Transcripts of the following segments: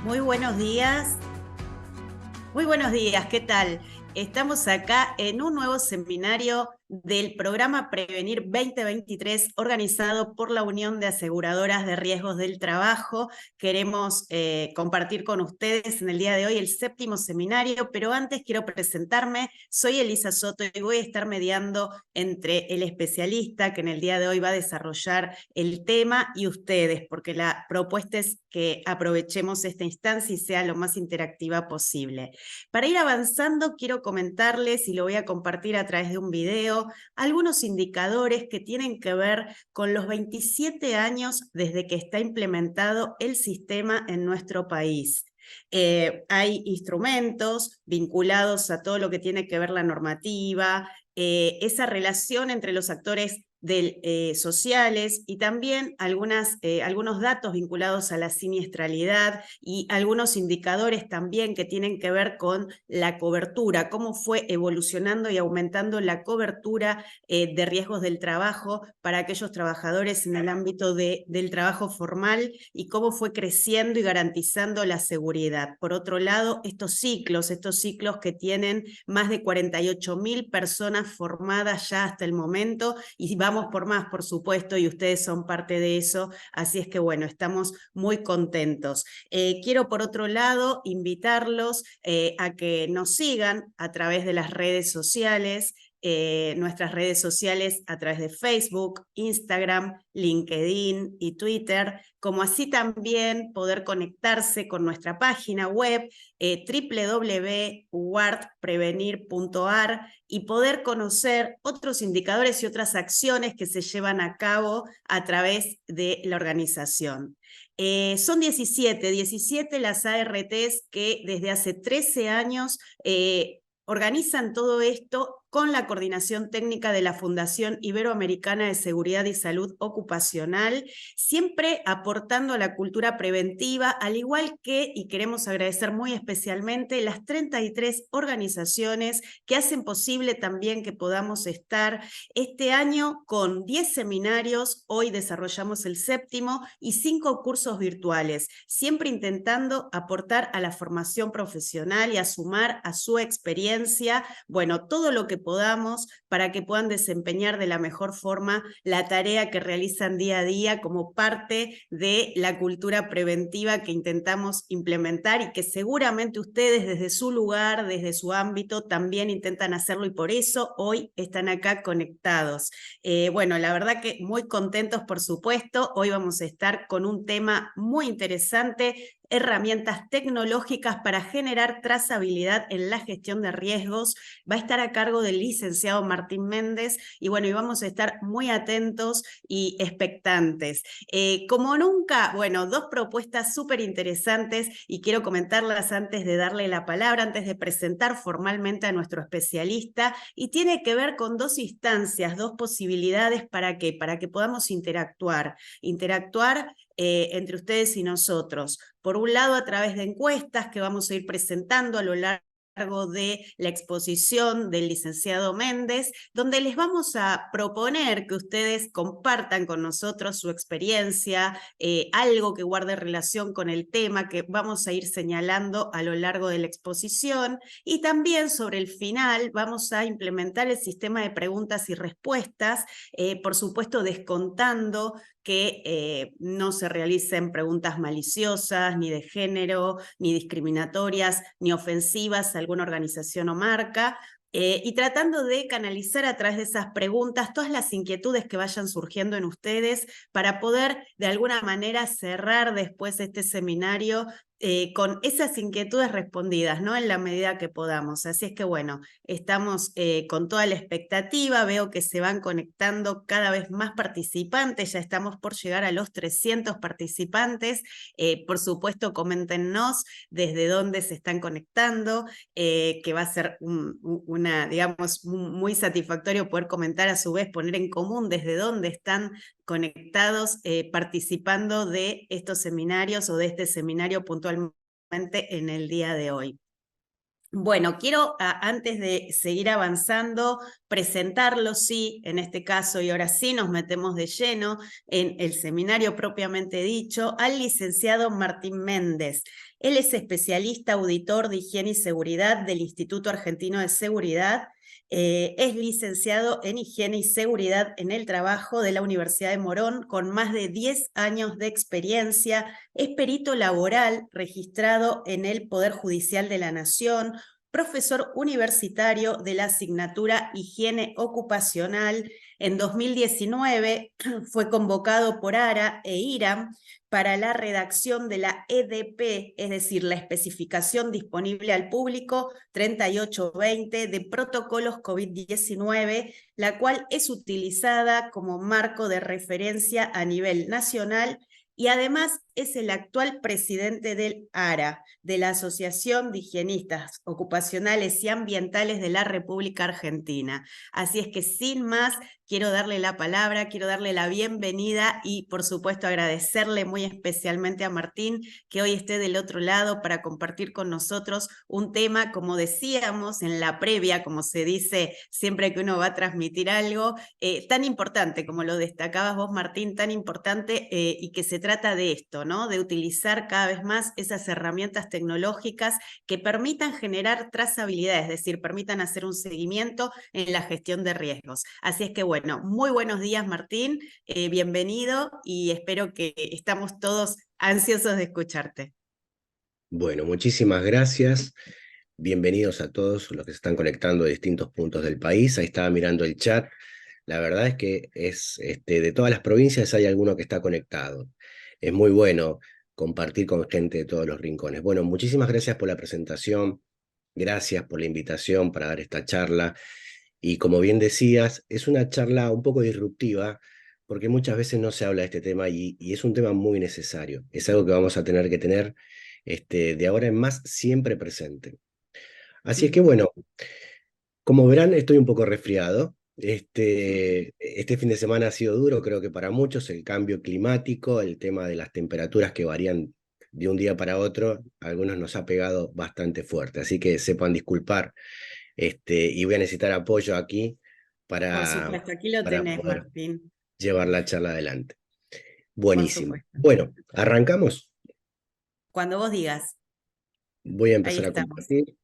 Muy buenos días. Muy buenos días, ¿qué tal? Estamos acá en un nuevo seminario del programa Prevenir 2023 organizado por la Unión de Aseguradoras de Riesgos del Trabajo. Queremos compartir con ustedes en el día de hoy el 7º seminario, pero antes quiero presentarme. Soy Elisa Soto y voy a estar mediando entre el especialista que en el día de hoy va a desarrollar el tema y ustedes, porque la propuesta es que aprovechemos esta instancia y sea lo más interactiva posible. Para ir avanzando, quiero comentarles, y lo voy a compartir a través de un video, algunos indicadores que tienen que ver con los 27 años desde que está implementado el sistema en nuestro país. Hay instrumentos vinculados a todo lo que tiene que ver la normativa, esa relación entre los actores sociales y también algunos datos vinculados a la siniestralidad y algunos indicadores también que tienen que ver con la cobertura, cómo fue evolucionando y aumentando la cobertura de riesgos del trabajo para aquellos trabajadores en el ámbito del trabajo formal y cómo fue creciendo y garantizando la seguridad. Por otro lado, estos ciclos que tienen más de 48.000 personas formadas ya hasta el momento y vamos por más, por supuesto, y ustedes son parte de eso, así es que bueno, estamos muy contentos. Quiero por otro lado invitarlos a que nos sigan a través de las redes sociales, nuestras redes sociales a través de Facebook, Instagram, LinkedIn y Twitter, como así también poder conectarse con nuestra página web www.wardprevenir.ar y poder conocer otros indicadores y otras acciones que se llevan a cabo a través de la organización. Son 17 las ARTs que desde hace 13 años organizan todo esto con la coordinación técnica de la Fundación Iberoamericana de Seguridad y Salud Ocupacional, siempre aportando a la cultura preventiva, al igual que, y queremos agradecer muy especialmente, las 33 organizaciones que hacen posible también que podamos estar este año con 10 seminarios, hoy desarrollamos el 7º, y 5 cursos virtuales, siempre intentando aportar a la formación profesional y a sumar a su experiencia, bueno, todo lo que podamos para que puedan desempeñar de la mejor forma la tarea que realizan día a día como parte de la cultura preventiva que intentamos implementar y que seguramente ustedes desde su lugar, desde su ámbito, también intentan hacerlo y por eso hoy están acá conectados. Bueno, la verdad que muy contentos, por supuesto. Hoy vamos a estar con un tema muy interesante, herramientas tecnológicas para generar trazabilidad en la gestión de riesgos. Va a estar a cargo del licenciado Martín Méndez y bueno, y vamos a estar muy atentos y expectantes. Como nunca, bueno, 2 propuestas súper interesantes y quiero comentarlas antes de darle la palabra, antes de presentar formalmente a nuestro especialista, y tiene que ver con 2 instancias, 2 posibilidades para que podamos interactuar entre ustedes y nosotros. Por un lado, a través de encuestas que vamos a ir presentando a lo largo de la exposición del licenciado Méndez, donde les vamos a proponer que ustedes compartan con nosotros su experiencia, algo que guarde relación con el tema que vamos a ir señalando a lo largo de la exposición, y también sobre el final vamos a implementar el sistema de preguntas y respuestas, por supuesto descontando que no se realicen preguntas maliciosas, ni de género, ni discriminatorias, ni ofensivas a alguna organización o marca, y tratando de canalizar a través de esas preguntas todas las inquietudes que vayan surgiendo en ustedes para poder de alguna manera cerrar después este seminario con esas inquietudes respondidas, ¿no? En la medida que podamos. Así es que bueno, estamos con toda la expectativa, veo que se van conectando cada vez más participantes, ya estamos por llegar a los 300 participantes, por supuesto coméntenos desde dónde se están conectando, que va a ser digamos, muy satisfactorio poder comentar a su vez, poner en común desde dónde están conectados, participando de estos seminarios o de este seminario puntualmente en el día de hoy. Bueno, quiero, antes de seguir avanzando, presentarlo, sí, en este caso, y ahora sí nos metemos de lleno en el seminario propiamente dicho, al licenciado Martín Méndez. Él es especialista auditor de higiene y seguridad del Instituto Argentino de Seguridad. Es licenciado en higiene y seguridad en el trabajo de la Universidad de Morón, con más de 10 años de experiencia. Es perito laboral registrado en el Poder Judicial de la Nación, profesor universitario de la asignatura Higiene Ocupacional. En 2019 fue convocado por ARA e IRAM para la redacción de la EDP, es decir, la especificación disponible al público 3820 de protocolos COVID-19, la cual es utilizada como marco de referencia a nivel nacional, y además es el actual presidente del ARA, de la Asociación de Higienistas Ocupacionales y Ambientales de la República Argentina. Así es que sin más, quiero darle la palabra, quiero darle la bienvenida y por supuesto agradecerle muy especialmente a Martín que hoy esté del otro lado para compartir con nosotros un tema, como decíamos en la previa, como se dice siempre que uno va a transmitir algo, tan importante como lo destacabas vos, Martín, tan importante, y que se trata de esto, ¿no? De utilizar cada vez más esas herramientas tecnológicas que permitan generar trazabilidad, es decir, permitan hacer un seguimiento en la gestión de riesgos. Así es que bueno, muy buenos días, Martín, bienvenido y espero que estamos todos ansiosos de escucharte. Bueno, muchísimas gracias. Bienvenidos a todos los que se están conectando de distintos puntos del país. Ahí estaba mirando el chat. La verdad es que de todas las provincias hay alguno que está conectado. Es muy bueno compartir con gente de todos los rincones. Bueno, muchísimas gracias por la presentación. Gracias por la invitación para dar esta charla. Y como bien decías, es una charla un poco disruptiva porque muchas veces no se habla de este tema y es un tema muy necesario. Es algo que vamos a tener que tener de ahora en más siempre presente. Así es que bueno, como verán, estoy un poco resfriado. Este fin de semana ha sido duro, creo que para muchos, el cambio climático, el tema de las temperaturas que varían de un día para otro, a algunos nos ha pegado bastante fuerte. Así que sepan disculpar, y voy a necesitar apoyo aquí Por para, supuesto, aquí lo para tenés, poder Martín, llevar la charla adelante. por Buenísimo. supuesto. Bueno, arrancamos. Cuando vos digas, Voy a ahí empezar a estamos. compartir.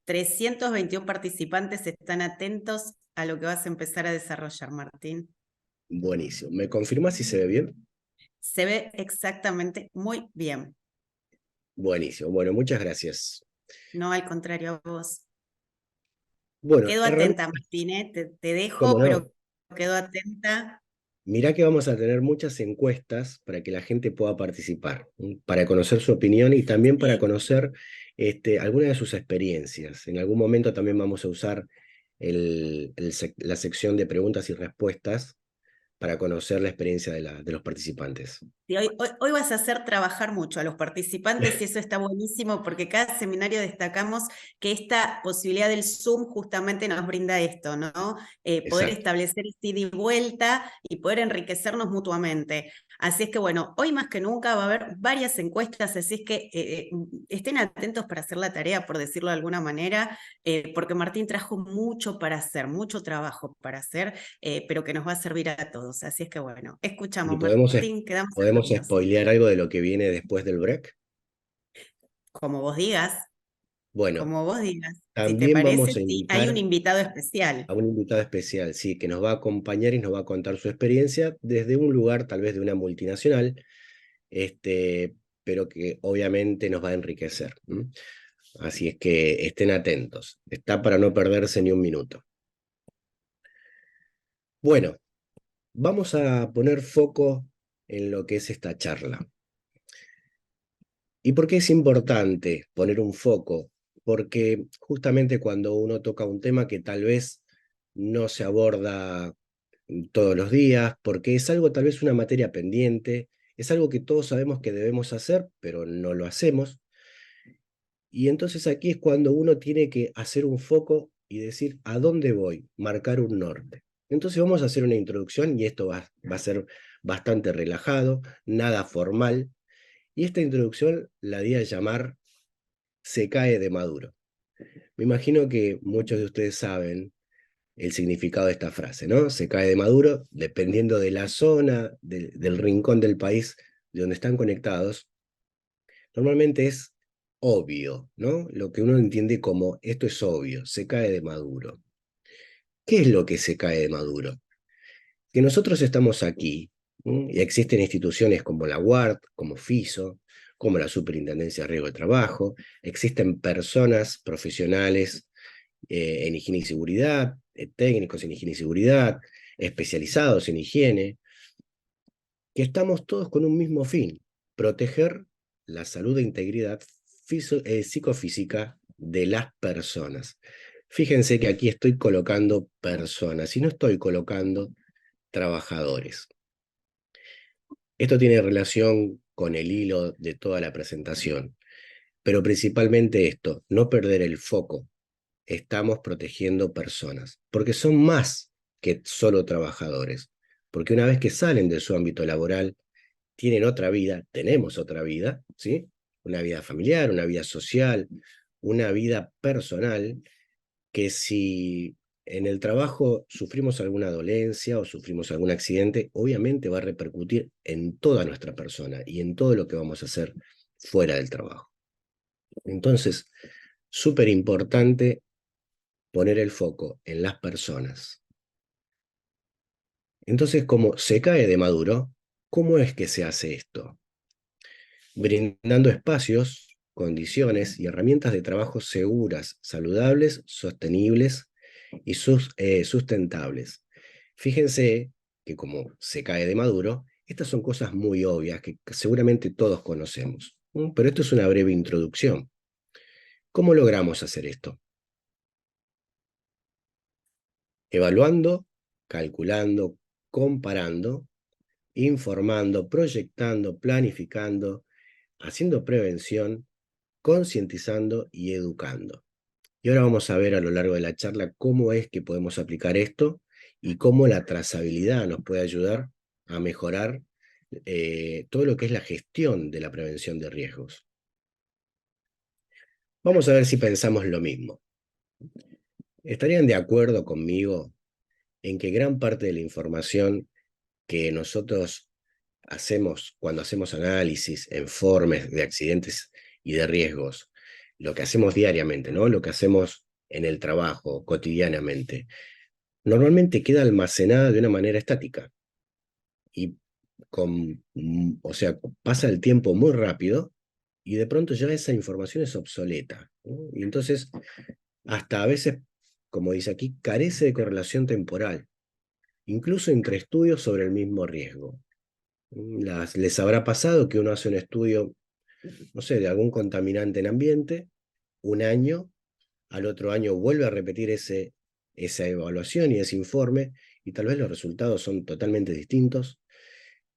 321 participantes están atentos a lo que vas a empezar a desarrollar, Martín. Buenísimo. ¿Me confirma si se ve bien? Se ve exactamente muy bien. Buenísimo. Bueno, muchas gracias. No, al contrario, a vos. Bueno, Quedo atenta, Martín, ¿eh? Te ¿cómo dejo, no? pero quedo atenta. Mirá que vamos a tener muchas encuestas para que la gente pueda participar, para conocer su opinión y también para Sí. conocer algunas de sus experiencias. En algún momento también vamos a usar la sección de preguntas y respuestas para conocer la experiencia de los participantes. Y hoy vas a hacer trabajar mucho a los participantes y eso está buenísimo porque cada seminario destacamos que esta posibilidad del Zoom justamente nos brinda esto, ¿no? Poder Exacto. establecer este ida y vuelta y poder enriquecernos mutuamente. Así es que bueno, hoy más que nunca va a haber varias encuestas, así es que estén atentos para hacer la tarea, por decirlo de alguna manera, porque Martín trajo mucho para hacer, mucho trabajo para hacer, pero que nos va a servir a todos. Así es que bueno, ¿Y escuchamos, podemos, Martín, quedamos podemos atentos. spoilear algo de lo que viene después del break? Como vos digas, Bueno, como vos digas. Si te también parece, vamos a sí, hay un invitar invitado especial. a un invitado especial, sí, que nos va a acompañar y nos va a contar su experiencia desde un lugar tal vez de una multinacional, pero que obviamente nos va a enriquecer. Así es que estén atentos. Está para no perderse ni un minuto. Bueno, vamos a poner foco en lo que es esta charla. ¿Y por qué es importante poner un foco? Porque justamente cuando uno toca un tema que tal vez no se aborda todos los días, porque es algo tal vez una materia pendiente, es algo que todos sabemos que debemos hacer, pero no lo hacemos. Y entonces aquí es cuando uno tiene que hacer un foco y decir, ¿a dónde voy? Marcar un norte. Entonces vamos a hacer una introducción y esto va a ser bastante relajado, nada formal. Y esta introducción la di a llamar Se cae de Maduro. Me imagino que muchos de ustedes saben el significado de esta frase, ¿no? Se cae de Maduro, dependiendo de la zona, del rincón del país de donde están conectados. Normalmente es obvio, ¿no? Lo que uno entiende como esto es obvio, se cae de maduro. ¿Qué es lo que se cae de maduro? Que nosotros estamos aquí, ¿m? Y existen instituciones como la UART, como FISO, como la Superintendencia de Riesgo de Trabajo, existen personas profesionales en higiene y seguridad, técnicos en higiene y seguridad, especializados en higiene, que estamos todos con un mismo fin, proteger la salud e integridad psicofísica de las personas. Fíjense que aquí estoy colocando personas y no estoy colocando trabajadores. Esto tiene relación con el hilo de toda la presentación, pero principalmente esto, no perder el foco. Estamos protegiendo personas, porque son más que solo trabajadores, porque una vez que salen de su ámbito laboral, tienen otra vida, tenemos otra vida, ¿sí? Una vida familiar, una vida social, una vida personal, que si en el trabajo sufrimos alguna dolencia o sufrimos algún accidente, obviamente va a repercutir en toda nuestra persona y en todo lo que vamos a hacer fuera del trabajo. Entonces, súper importante poner el foco en las personas. Entonces, como se cae de maduro, ¿cómo es que se hace esto? Brindando espacios, condiciones y herramientas de trabajo seguras, saludables, sostenibles y sustentables. Fíjense que como se cae de maduro, estas son cosas muy obvias que seguramente todos conocemos, ¿no? Pero esto es una breve introducción. ¿Cómo logramos hacer esto? Evaluando, calculando, comparando, informando, proyectando, planificando, haciendo prevención, concientizando y educando. Y ahora vamos a ver a lo largo de la charla cómo es que podemos aplicar esto y cómo la trazabilidad nos puede ayudar a mejorar todo lo que es la gestión de la prevención de riesgos. Vamos a ver si pensamos lo mismo. ¿Estarían de acuerdo conmigo en que gran parte de la información que nosotros hacemos cuando hacemos análisis, informes de accidentes y de riesgos, lo que hacemos diariamente, ¿no? Lo que hacemos en el trabajo, cotidianamente, normalmente queda almacenada de una manera estática y o sea, pasa el tiempo muy rápido y de pronto ya esa información es obsoleta, ¿no? Y entonces, hasta a veces, como dice aquí, carece de correlación temporal, incluso entre estudios sobre el mismo riesgo. Les habrá pasado que uno hace un estudio, no sé, de algún contaminante en ambiente, un año, al otro año vuelve a repetir esa evaluación y ese informe, y tal vez los resultados son totalmente distintos,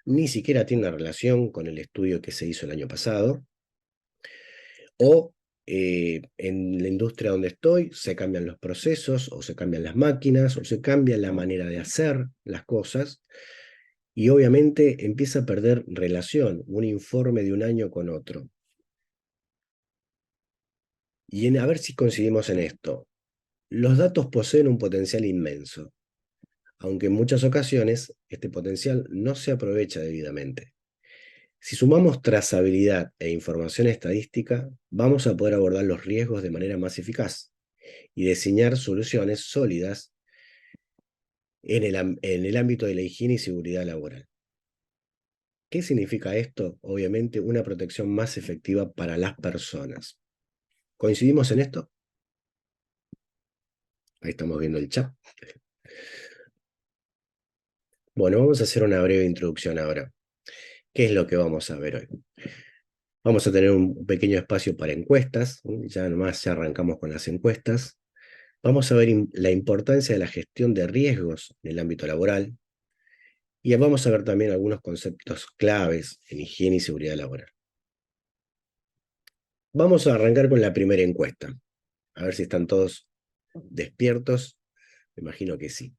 ni siquiera tiene relación con el estudio que se hizo el año pasado, o en la industria donde estoy se cambian los procesos, o se cambian las máquinas, o se cambia la manera de hacer las cosas, y obviamente empieza a perder relación un informe de un año con otro. Y a ver si coincidimos en esto. Los datos poseen un potencial inmenso, aunque en muchas ocasiones este potencial no se aprovecha debidamente. Si sumamos trazabilidad e información estadística, vamos a poder abordar los riesgos de manera más eficaz y diseñar soluciones sólidas en el ámbito de la higiene y seguridad laboral. ¿Qué significa esto? Obviamente, una protección más efectiva para las personas. ¿Coincidimos en esto? Ahí estamos viendo el chat. Bueno, vamos a hacer una breve introducción ahora. ¿Qué es lo que vamos a ver hoy? Vamos a tener un pequeño espacio para encuestas. Ya nomás ya arrancamos con las encuestas. Vamos a ver la importancia de la gestión de riesgos en el ámbito laboral. Y vamos a ver también algunos conceptos claves en higiene y seguridad laboral. Vamos a arrancar con la primera encuesta. A ver si están todos despiertos. Me imagino que sí.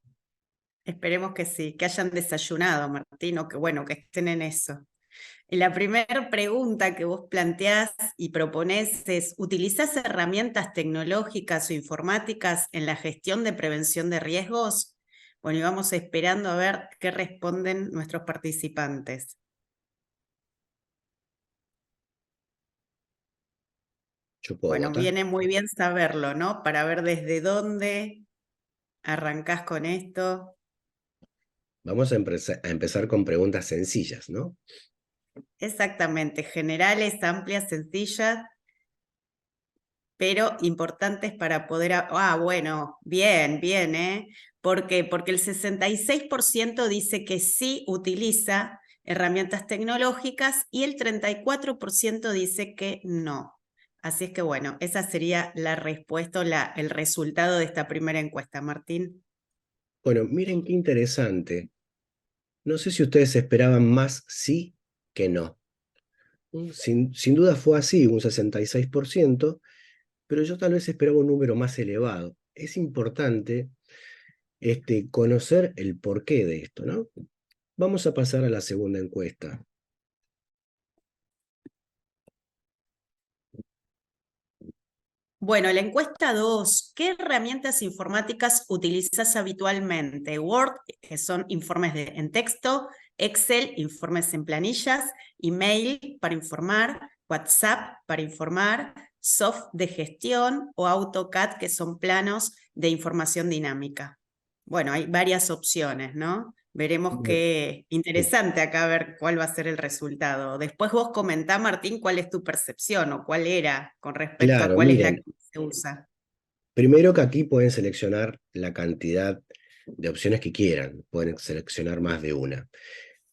Esperemos que sí, que hayan desayunado, Martino, que bueno, que estén en eso. Y la primera pregunta que vos planteás y proponés es, ¿utilizás herramientas tecnológicas o informáticas en la gestión de prevención de riesgos? Bueno, y vamos esperando a ver qué responden nuestros participantes. Yo puedo Bueno, votar. viene muy bien saberlo, ¿no? Para ver desde dónde arrancás con esto. Vamos a empezar con preguntas sencillas, ¿no? Exactamente, generales, amplias, sencillas, pero importantes para poder... bueno, bien, bien, ¿eh? ¿Por qué? Porque el 66% dice que sí utiliza herramientas tecnológicas y el 34% dice que no. Así es que bueno, esa sería la respuesta o el resultado de esta primera encuesta, Martín. Bueno, miren qué interesante. No sé si ustedes esperaban más sí que no. Sin duda fue así, un 66%, pero yo tal vez esperaba un número más elevado. Es importante conocer el porqué de esto, ¿no? Vamos a pasar a la segunda encuesta. Bueno, la encuesta 2, ¿qué herramientas informáticas utilizas habitualmente? Word, que son informes en texto, Excel, informes en planillas, email para informar, WhatsApp para informar, soft de gestión o AutoCAD, que son planos de información dinámica. Bueno, hay varias opciones, ¿no? Veremos Bueno, qué sí, interesante acá ver cuál va a ser el resultado. Después vos comentá, Martín, cuál es tu percepción o cuál era con respecto a claro, cuál es la que miren, se usa. primero que aquí pueden seleccionar la cantidad de opciones que quieran, pueden seleccionar más de una.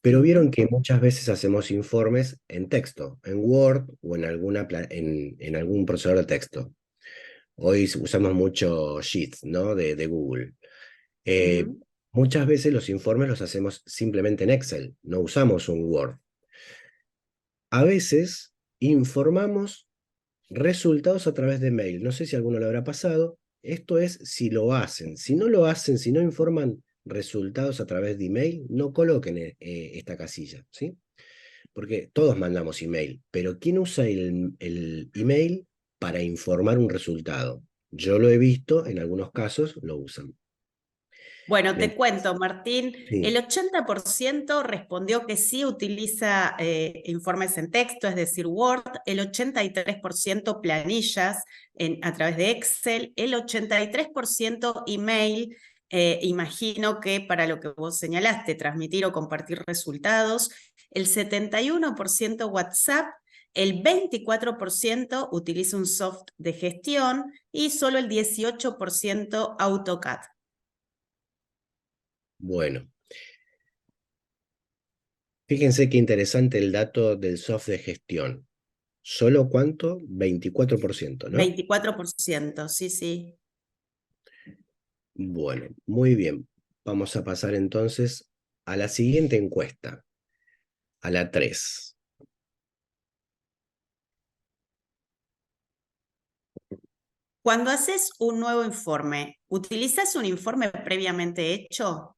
Pero vieron Ujú, que muchas veces hacemos informes en texto, en Word o en algún procesador de texto. Hoy usamos mucho Sheets, ¿no? De Google. Eh, ujú. Muchas veces los informes los hacemos simplemente en Excel, no usamos un Word. A veces informamos resultados a través de mail. No sé si a alguno le habrá pasado. Esto es si lo hacen. Si no lo hacen, si no informan resultados a través de email, no coloquen esta casilla, ¿sí? Porque todos mandamos email, pero ¿quién usa el email para informar un resultado? Yo lo he visto, en algunos casos lo usan. Bueno, Bien, te cuento, Martín, el sí, 80% respondió que sí utiliza informes en texto, es decir, Word, el 83% planillas a través de Excel, el 83% email, imagino que para lo que vos señalaste, transmitir o compartir resultados, el 71% WhatsApp, el 24% utiliza un soft de gestión y solo el 18% AutoCAD. bueno. Fíjense qué interesante el dato del software de gestión. ¿Solo cuánto? 24%, ¿no? 24%, sí, sí. Bueno, muy bien. Vamos a pasar entonces a la siguiente encuesta, a la 3. Cuando haces un nuevo informe, ¿utilizas un informe previamente hecho?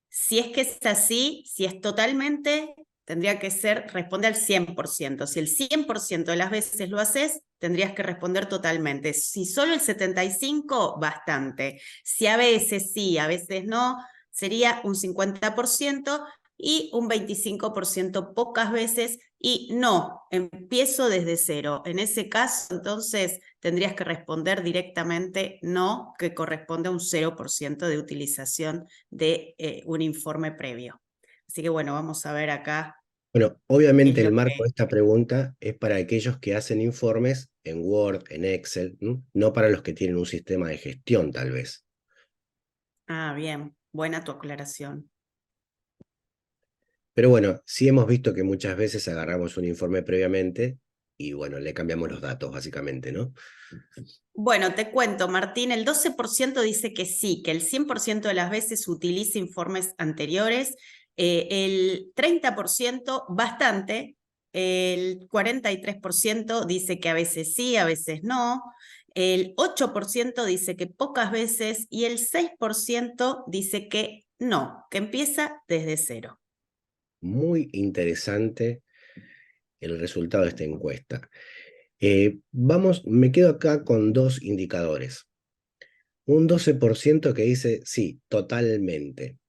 Si es que es así, si es totalmente, tendría que ser, responde al 100%. Si el 100% de las veces lo haces, tendrías que responder totalmente. Si solo el 75%, bastante. Si a veces sí, a veces no, sería un 50% y un 25% pocas veces y no, empiezo desde cero. En ese caso, entonces, tendrías que responder directamente no, que corresponde a un 0% de utilización de un informe previo. Así que bueno, vamos a ver acá Bueno, qué es obviamente el lo marco de que... esta pregunta es para aquellos que hacen informes en Word, en Excel, ¿m? No para los que tienen un sistema de gestión, tal vez. Ah, bien, buena tu aclaración. Pero bueno, sí hemos visto que muchas veces agarramos un informe previamente y bueno, le cambiamos los datos, básicamente, ¿no? Bueno, te cuento, Martín, el 12% dice que sí, que el 100% de las veces utiliza informes anteriores, el 30% bastante, el 43% dice que a veces sí, a veces no, el 8% dice que pocas veces y el 6% dice que no, que empieza desde cero. Muy interesante el resultado de esta encuesta. Me quedo acá con dos indicadores. Un 12% que dice sí, totalmente.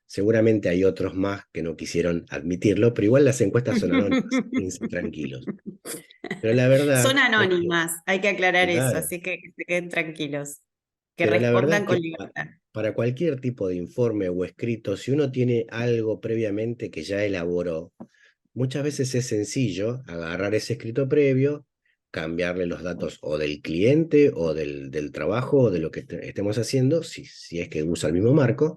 Seguramente hay otros más que no quisieron admitirlo, pero igual las encuestas son anónimas, quédense tranquilos. Pero la verdad Son es que, anónimas, hay que aclarar eso, claro, así que se queden tranquilos, que pero la verdad es respondan con que libertad. para cualquier tipo de informe o escrito, si uno tiene algo previamente que ya elaboró, muchas veces es sencillo agarrar ese escrito previo, cambiarle los datos o del cliente o del trabajo o de lo que estemos haciendo, si es que usa el mismo marco,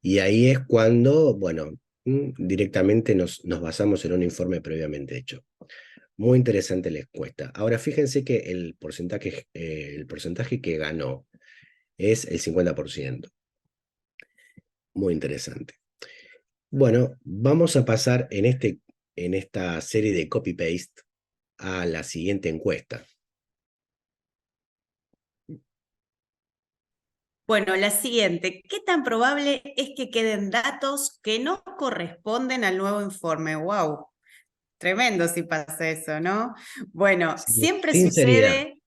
y ahí es cuando, bueno, directamente nos basamos en un informe previamente hecho. Muy interesante la encuesta. Ahora fíjense que el porcentaje que ganó es el 50%. Muy interesante. Bueno, vamos a pasar en esta serie de copy-paste a la siguiente encuesta. Bueno, la siguiente, ¿qué tan probable es que queden datos que no corresponden al nuevo informe? ¡Wow! Tremendo si pasa eso, ¿no? Bueno, siempre Sinceridad, sucede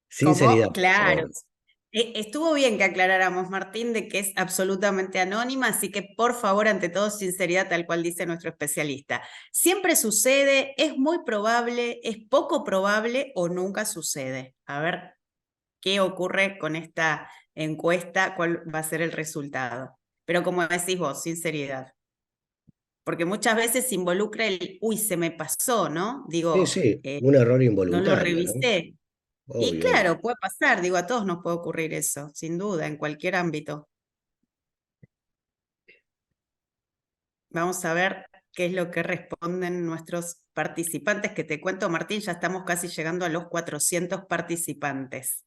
sinceridad, como, por claro, favor. estuvo bien que aclaráramos, Martín, de que es absolutamente anónima, así que por favor, ante todo, sinceridad, tal cual dice nuestro especialista. Siempre sucede, es muy probable, es poco probable o nunca sucede. A ver, ¿qué ocurre con esta encuesta? ¿Cuál va a ser el resultado? Pero como decís vos, sinceridad. Porque muchas veces se involucra el, uy, se me pasó, ¿no? Sí, Digo, sí, un error no lo involuntario, ¿no? revisé. Y Obvio, obvio. claro, puede pasar, digo, a todos nos puede ocurrir eso, sin duda, en cualquier ámbito. Vamos a ver qué es lo que responden nuestros participantes, que te cuento, Martín, ya estamos casi llegando a los 400 participantes.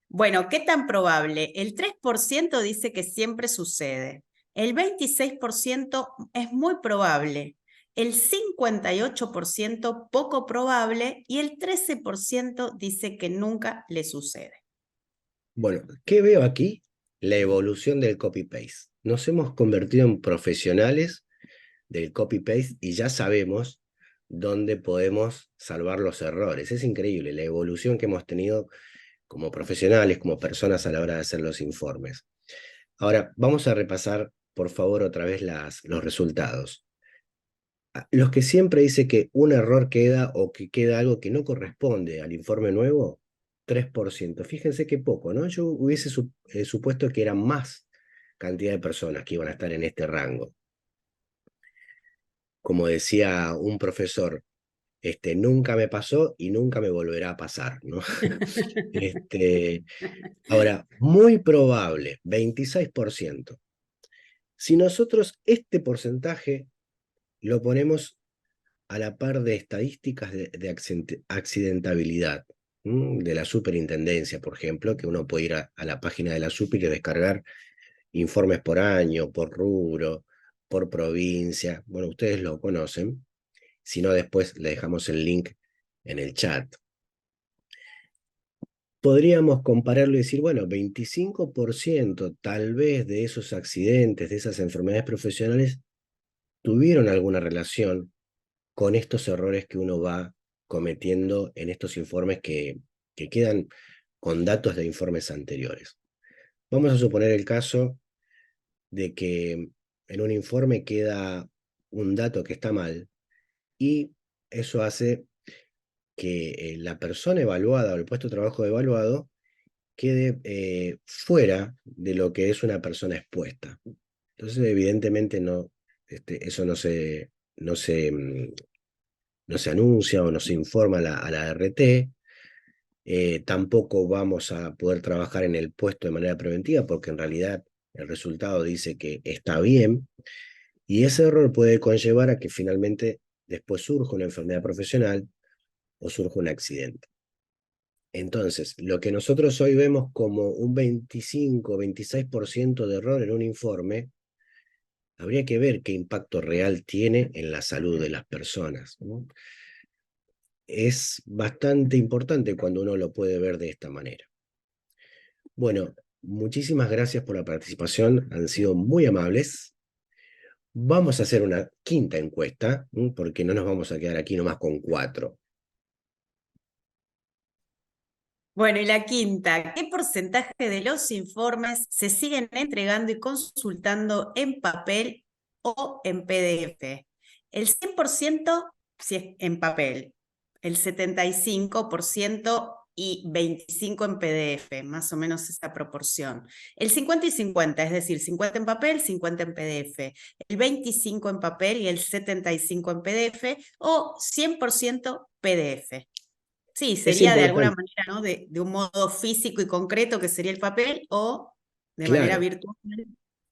Bueno, ¿qué tan probable? El 3% dice que siempre sucede. El 26% es muy probable. El 58% poco probable y el 13% dice que nunca le sucede. Bueno, ¿qué veo aquí? La evolución del copy-paste. Nos hemos convertido en profesionales del copy-paste y ya sabemos dónde podemos salvar los errores. Es increíble la evolución que hemos tenido como profesionales, como personas a la hora de hacer los informes. Ahora, vamos a repasar, por favor, otra vez los resultados. Los que siempre dice que un error queda o que queda algo que no corresponde al informe nuevo, 3%. Fíjense qué poco, ¿no? Yo hubiese supuesto que eran más cantidad de personas que iban a estar en este rango. Como decía un profesor, nunca me pasó y nunca me volverá a pasar, ¿no? Este, ahora, muy probable, 26%. Si nosotros este porcentaje lo ponemos a la par de estadísticas de accidentabilidad, de la superintendencia, por ejemplo, que uno puede ir a la página de la super y descargar informes por año, por rubro, por provincia. Bueno, ustedes lo conocen. Si no, después le dejamos el link en el chat. Podríamos compararlo y decir, bueno, 25% tal vez de esos accidentes, de esas enfermedades profesionales, tuvieron alguna relación con estos errores que uno va cometiendo en estos informes que quedan con datos de informes anteriores. Vamos a suponer el caso de que en un informe queda un dato que está mal y eso hace que la persona evaluada o el puesto de trabajo evaluado quede fuera de lo que es una persona expuesta. Entonces, evidentemente, no, eso no se anuncia o no se informa a la RT. Tampoco vamos a poder trabajar en el puesto de manera preventiva porque en realidad el resultado dice que está bien y ese error puede conllevar a que finalmente después surja una enfermedad profesional o surja un accidente. Entonces, lo que nosotros hoy vemos como un 25-26% de error en un informe, habría que ver qué impacto real tiene en la salud de las personas, ¿no? Es bastante importante cuando uno lo puede ver de esta manera. Bueno, muchísimas gracias por la participación, han sido muy amables. Vamos a hacer una quinta encuesta, porque no nos vamos a quedar aquí nomás con 4. Bueno, y la quinta, ¿qué porcentaje de los informes se siguen entregando y consultando en papel o en PDF? ¿El 100%, si es en papel, el 75% y 25% en PDF, más o menos esa proporción. El 50 y 50, es decir, 50 en papel, 50 en PDF, el 25 en papel y el 75 en PDF, o 100% PDF. Sí, Es sería de alguna importante, manera, ¿no? De un modo físico y concreto, que sería el papel, o de manera claro, virtual.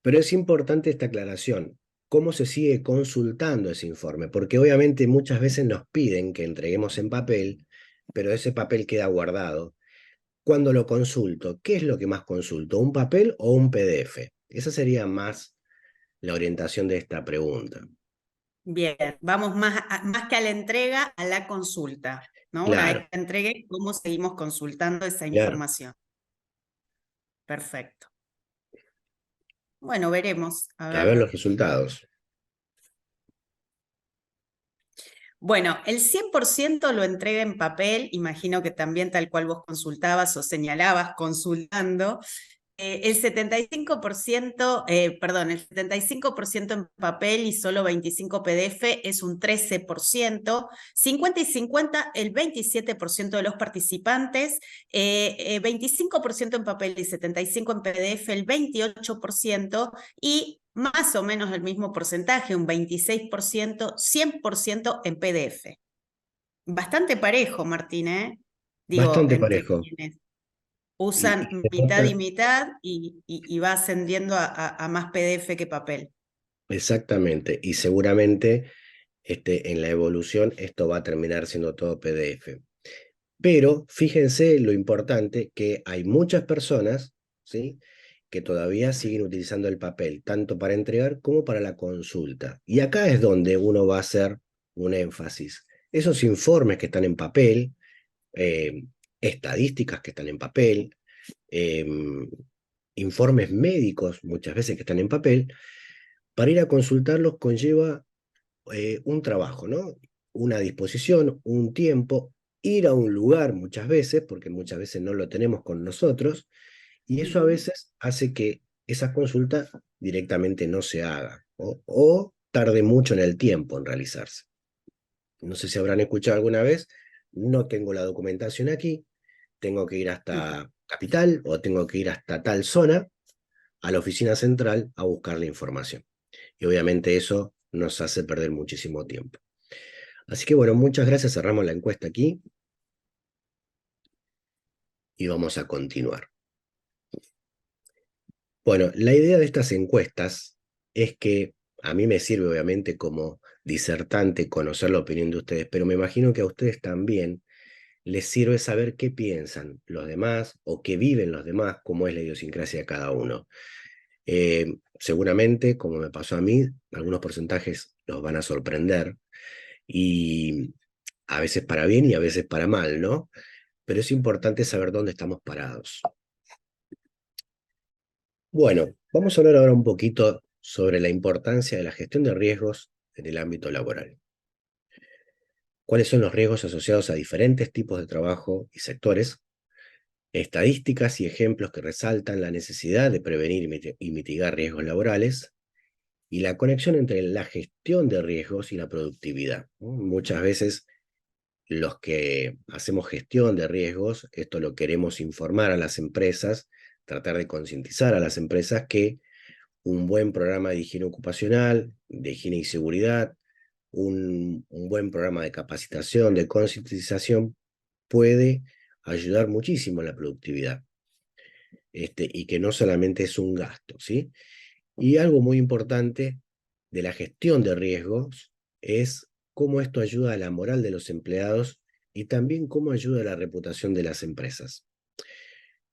pero es importante esta aclaración. ¿Cómo se sigue consultando ese informe? Porque obviamente muchas veces nos piden que entreguemos en papel, pero ese papel queda guardado. Cuando lo consulto, ¿qué es lo que más consulto? ¿Un papel o un PDF? Esa sería más la orientación de esta pregunta. Bien, vamos más que a la entrega, a la consulta, ¿no? Una vez Claro, que entregue, ¿cómo seguimos consultando esa claro. información? Perfecto. Bueno, veremos. A A ver ver. los resultados. Bueno, el 100% lo entrega en papel, imagino que también tal cual vos consultabas o señalabas consultando. El 75%, perdón, el 75% en papel y solo 25 PDF es un 13%, 50 y 50 el 27% de los participantes, 25% en papel y 75 en PDF el 28% y más o menos el mismo porcentaje, un 26%, 100% en PDF. Bastante parejo, Martín, ¿eh? Digo, Bastante entre parejo. quienes Y usan se mitad y nota mitad y va ascendiendo a más PDF que papel. exactamente. Y seguramente en la evolución esto va a terminar siendo todo PDF. Pero fíjense lo importante que hay muchas personas, ¿sí?, que todavía siguen utilizando el papel, tanto para entregar como para la consulta. Y acá es donde uno va a hacer un énfasis. Esos informes que están en papel, eh, estadísticas que están en papel, eh, informes médicos muchas veces que están en papel, para ir a consultarlos conlleva un trabajo, ¿no? Una disposición, un tiempo, ir a un lugar muchas veces, porque muchas veces no lo tenemos con nosotros, y eso a veces hace que esa consulta directamente no se haga o tarde mucho en el tiempo en realizarse. No sé si habrán escuchado alguna vez, no tengo la documentación aquí, tengo que ir hasta Capital o tengo que ir hasta tal zona, a la oficina central, a buscar la información. Y obviamente eso nos hace perder muchísimo tiempo. Así que bueno, muchas gracias, cerramos la encuesta aquí y vamos a continuar. Bueno, la idea de estas encuestas es que a mí me sirve obviamente como disertante conocer la opinión de ustedes, pero me imagino que a ustedes también les sirve saber qué piensan los demás o qué viven los demás, cómo es la idiosincrasia de cada uno. Seguramente, como me pasó a mí, algunos porcentajes los van a sorprender y a veces para bien y a veces para mal, ¿no? Pero es importante saber dónde estamos parados. Bueno, vamos a hablar ahora un poquito sobre la importancia de la gestión de riesgos en el ámbito laboral. ¿Cuáles son los riesgos asociados a diferentes tipos de trabajo y sectores? Estadísticas y ejemplos que resaltan la necesidad de prevenir y mitigar riesgos laborales y la conexión entre la gestión de riesgos y la productividad, ¿no? Muchas veces los que hacemos gestión de riesgos, esto lo queremos informar a las empresas, tratar de concientizar a las empresas que un buen programa de higiene ocupacional, de higiene y seguridad, un buen programa de capacitación, de concientización, puede ayudar muchísimo en la productividad. Y que no solamente es un gasto, ¿sí? Y algo muy importante de la gestión de riesgos es cómo esto ayuda a la moral de los empleados y también cómo ayuda a la reputación de las empresas.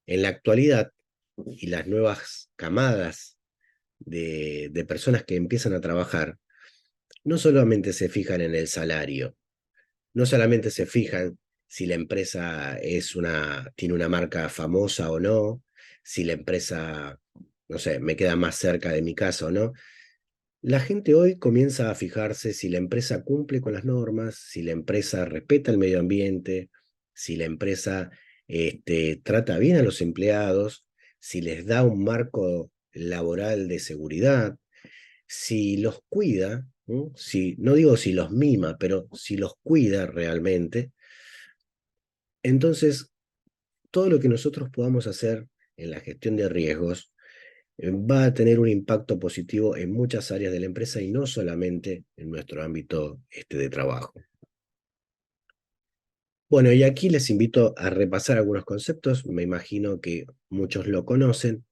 En la actualidad, y las nuevas camadas de personas que empiezan a trabajar, no solamente se fijan en el salario, no solamente se fijan si la empresa tiene una marca famosa o no, si la empresa, no sé, me queda más cerca de mi casa o no. La gente hoy comienza a fijarse si la empresa cumple con las normas, si la empresa respeta el medio ambiente, si la empresa trata bien a los empleados, si les da un marco laboral de seguridad, si los cuida ¿no? Si, no digo si los mima, pero si los cuida realmente, entonces todo lo que nosotros podamos hacer en la gestión de riesgos va a tener un impacto positivo en muchas áreas de la empresa y no solamente en nuestro ámbito de trabajo. Bueno, y aquí les invito a repasar algunos conceptos, me imagino que muchos lo conocen,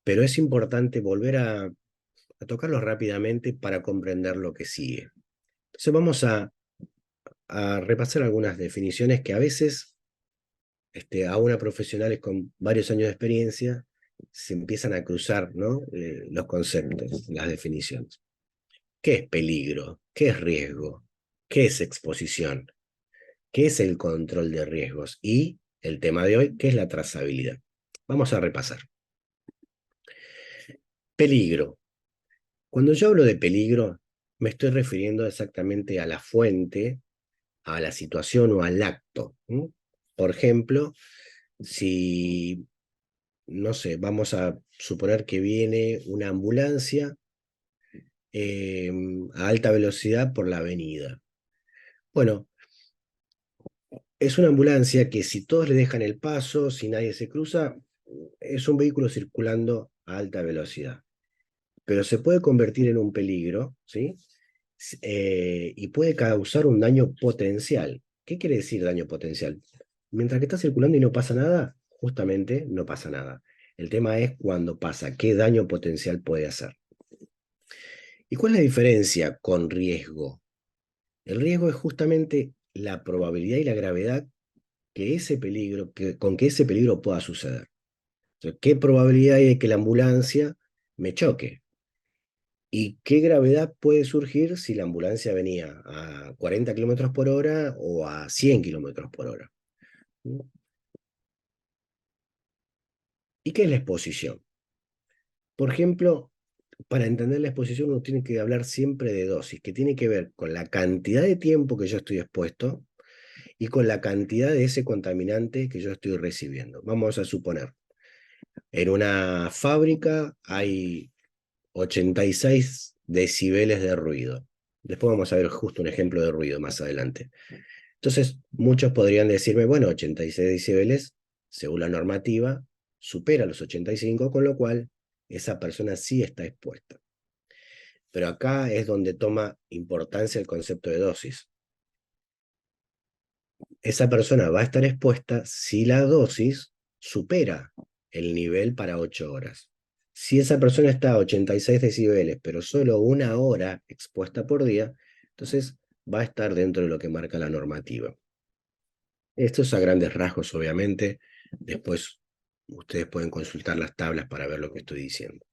pero es importante volver a tocarlos rápidamente para comprender lo que sigue. Entonces vamos a repasar algunas definiciones que a veces a una profesionales con varios años de experiencia se empiezan a cruzar, ¿no? Los conceptos, las definiciones. ¿Qué es peligro? ¿Qué es riesgo? ¿Qué es exposición? ¿Qué es el control de riesgos? Y el tema de hoy, ¿qué es la trazabilidad? Vamos a repasar. Peligro. Cuando yo hablo de peligro, me estoy refiriendo exactamente a la fuente, a la situación o al acto. ¿Mm? Por ejemplo, si, no sé, vamos a suponer que viene una ambulancia a alta velocidad por la avenida. Bueno, es una ambulancia que si todos le dejan el paso, si nadie se cruza, es un vehículo circulando a alta velocidad. Pero se puede convertir en un peligro, ¿sí? Y puede causar un daño potencial. ¿Qué quiere decir daño potencial? Mientras que está circulando y no pasa nada, justamente no pasa nada. El tema es cuando pasa, qué daño potencial puede hacer. ¿Y cuál es la diferencia con riesgo? El riesgo es justamente la probabilidad y la gravedad que ese peligro, con que ese peligro pueda suceder. Entonces, ¿qué probabilidad hay de que la ambulancia me choque? ¿Y qué gravedad puede surgir si la ambulancia venía a 40 kilómetros por hora o a 100 kilómetros por hora? ¿Y qué es la exposición? Por ejemplo, para entender la exposición uno tiene que hablar siempre de dosis, que tiene que ver con la cantidad de tiempo que yo estoy expuesto y con la cantidad de ese contaminante que yo estoy recibiendo. Vamos a suponer, en una fábrica hay 86 decibeles de ruido. Después vamos a ver justo un ejemplo de ruido más adelante. Entonces, muchos podrían decirme, bueno, 86 decibeles, según la normativa, supera los 85, con lo cual esa persona sí está expuesta. Pero acá es donde toma importancia el concepto de dosis. Esa persona va a estar expuesta si la dosis supera el nivel para 8 horas. Si esa persona está a 86 decibeles, pero solo 1 hora expuesta por día, entonces va a estar dentro de lo que marca la normativa. Esto es a grandes rasgos, obviamente. Después ustedes pueden consultar las tablas para ver lo que estoy diciendo.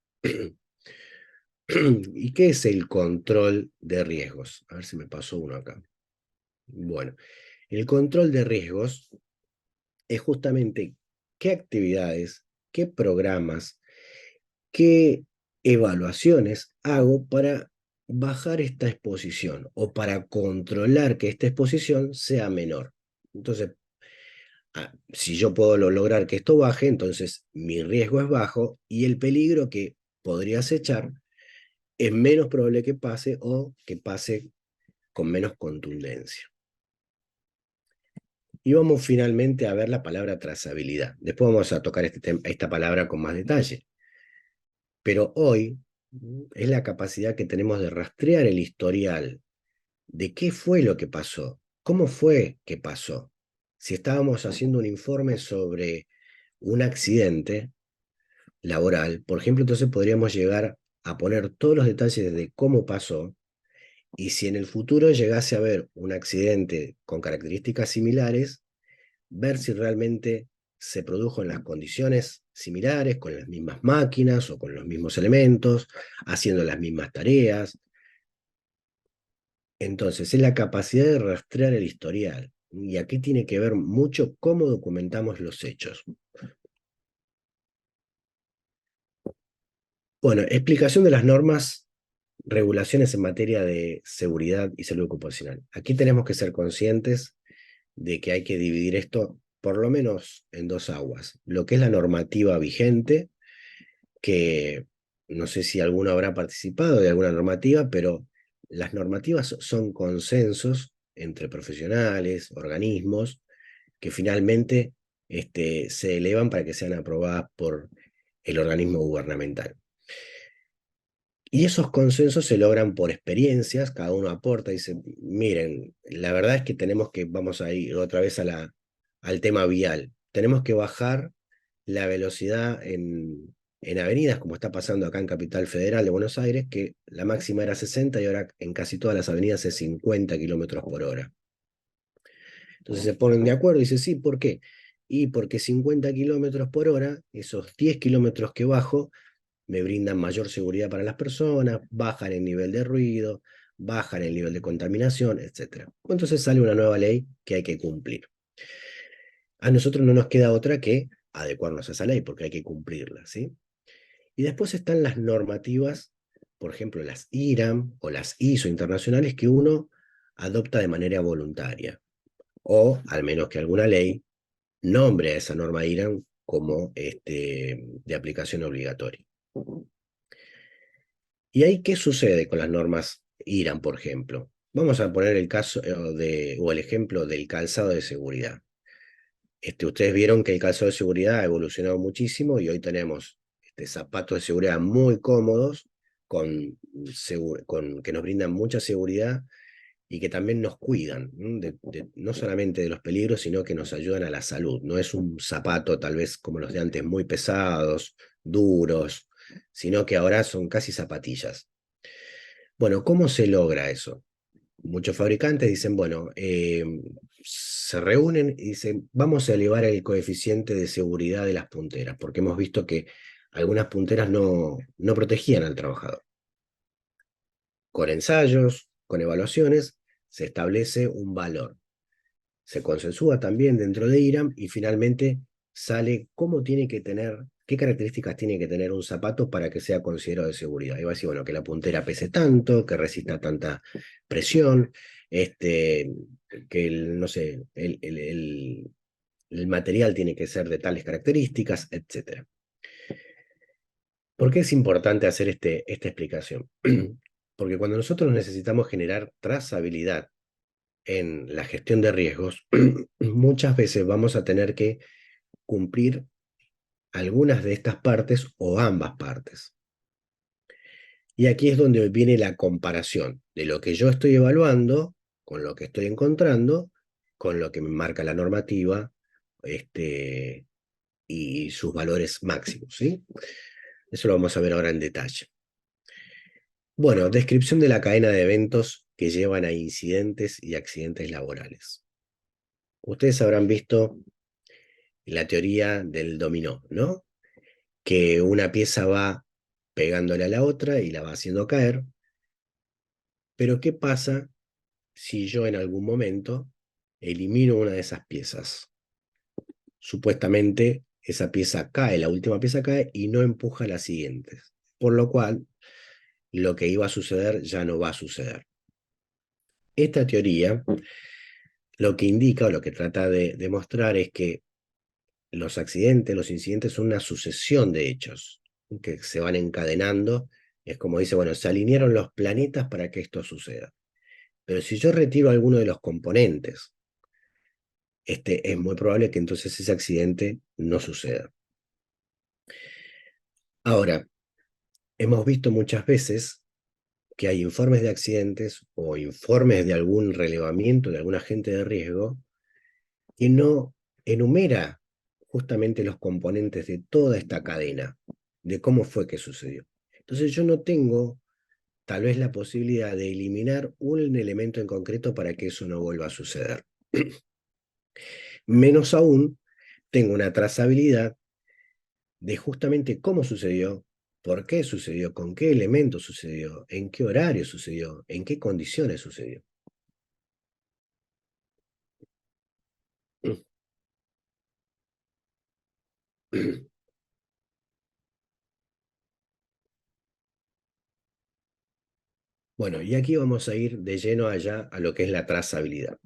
¿Y qué es el control de riesgos? A ver si me pasó uno acá. Bueno, el control de riesgos es justamente qué actividades, qué programas, qué evaluaciones hago para bajar esta exposición o para controlar que esta exposición sea menor. Entonces, si yo puedo lograr que esto baje, entonces mi riesgo es bajo y el peligro que podría acechar es menos probable que pase o que pase con menos contundencia. Y vamos finalmente a ver la palabra trazabilidad. Después vamos a tocar esta palabra con más detalle. Pero hoy es la capacidad que tenemos de rastrear el historial de qué fue lo que pasó, cómo fue que pasó. Si estábamos haciendo un informe sobre un accidente laboral, por ejemplo, entonces podríamos llegar a poner todos los detalles de cómo pasó y si en el futuro llegase a haber un accidente con características similares, ver si realmente se produjo en las condiciones similares, con las mismas máquinas o con los mismos elementos, haciendo las mismas tareas. Entonces, es la capacidad de rastrear el historial. Y aquí tiene que ver mucho cómo documentamos los hechos. Bueno, explicación de las normas, regulaciones en materia de seguridad y salud ocupacional. Aquí tenemos que ser conscientes de que hay que dividir esto por lo menos en dos aguas. Lo que es la normativa vigente, que no sé si alguno habrá participado de alguna normativa, pero las normativas son consensos entre profesionales, organismos, que finalmente se elevan para que sean aprobadas por el organismo gubernamental. Y esos consensos se logran por experiencias, cada uno aporta y dice, miren, la verdad es que tenemos que, vamos a ir otra vez al tema vial, tenemos que bajar la velocidad en avenidas, como está pasando acá en Capital Federal de Buenos Aires, que la máxima era 60 y ahora en casi todas las avenidas es 50 kilómetros por hora. Entonces se ponen de acuerdo y dicen, sí, ¿por qué? Y porque 50 kilómetros por hora, esos 10 kilómetros que bajo, me brindan mayor seguridad para las personas, bajan el nivel de ruido, bajan el nivel de contaminación, etc. Entonces sale una nueva ley que hay que cumplir. A nosotros no nos queda otra que adecuarnos a esa ley, porque hay que cumplirla, ¿sí? Y después están las normativas, por ejemplo, las IRAM o las ISO internacionales que uno adopta de manera voluntaria, o al menos que alguna ley nombre a esa norma IRAM como de aplicación obligatoria. ¿Y ahí qué sucede con las normas IRAM, por ejemplo? Vamos a poner el caso o el ejemplo del calzado de seguridad. Ustedes vieron que el calzado de seguridad ha evolucionado muchísimo y hoy tenemos zapatos de seguridad muy cómodos, que nos brindan mucha seguridad y que también nos cuidan, no solamente de los peligros, sino que nos ayudan a la salud. No es un zapato tal vez como los de antes, muy pesados, duros, sino que ahora son casi zapatillas. Bueno, ¿cómo se logra eso? Muchos fabricantes dicen, bueno, se reúnen y dicen, vamos a elevar el coeficiente de seguridad de las punteras, porque hemos visto que algunas punteras no protegían al trabajador. Con ensayos, con evaluaciones, se establece un valor. Se consensúa también dentro de IRAM y finalmente sale cómo tiene que tener, qué características tiene que tener un zapato para que sea considerado de seguridad. Y va a decir, bueno, que la puntera pese tanto, que resista tanta presión, que no sé, el material tiene que ser de tales características, etc. ¿Por qué es importante hacer esta explicación? Porque cuando nosotros necesitamos generar trazabilidad en la gestión de riesgos, muchas veces vamos a tener que cumplir algunas de estas partes o ambas partes. Y aquí es donde viene la comparación de lo que yo estoy evaluando con lo que estoy encontrando, con lo que me marca la normativa y sus valores máximos, ¿sí? Eso lo vamos a ver ahora en detalle. Bueno, descripción de la cadena de eventos que llevan a incidentes y accidentes laborales. Ustedes habrán visto la teoría del dominó, ¿no? Que una pieza va pegándole a la otra y la va haciendo caer, pero ¿qué pasa si yo en algún momento elimino una de esas piezas? Supuestamente esa pieza cae, la última pieza cae y no empuja a las siguientes, por lo cual lo que iba a suceder ya no va a suceder. Esta teoría lo que indica o lo que trata de demostrar es que los accidentes, los incidentes son una sucesión de hechos que se van encadenando. Es como dice, bueno, se alinearon los planetas para que esto suceda. Pero si yo retiro alguno de los componentes, es muy probable que entonces ese accidente no suceda. Ahora, hemos visto muchas veces que hay informes de accidentes o informes de algún relevamiento de algún agente de riesgo que no enumera justamente los componentes de toda esta cadena, de cómo fue que sucedió. Entonces yo no tengo tal vez la posibilidad de eliminar un elemento en concreto para que eso no vuelva a suceder. Menos aún, tengo una trazabilidad de justamente cómo sucedió, por qué sucedió, con qué elemento sucedió, en qué horario sucedió, en qué condiciones sucedió. Bueno, y aquí vamos a ir de lleno allá a lo que es la trazabilidad.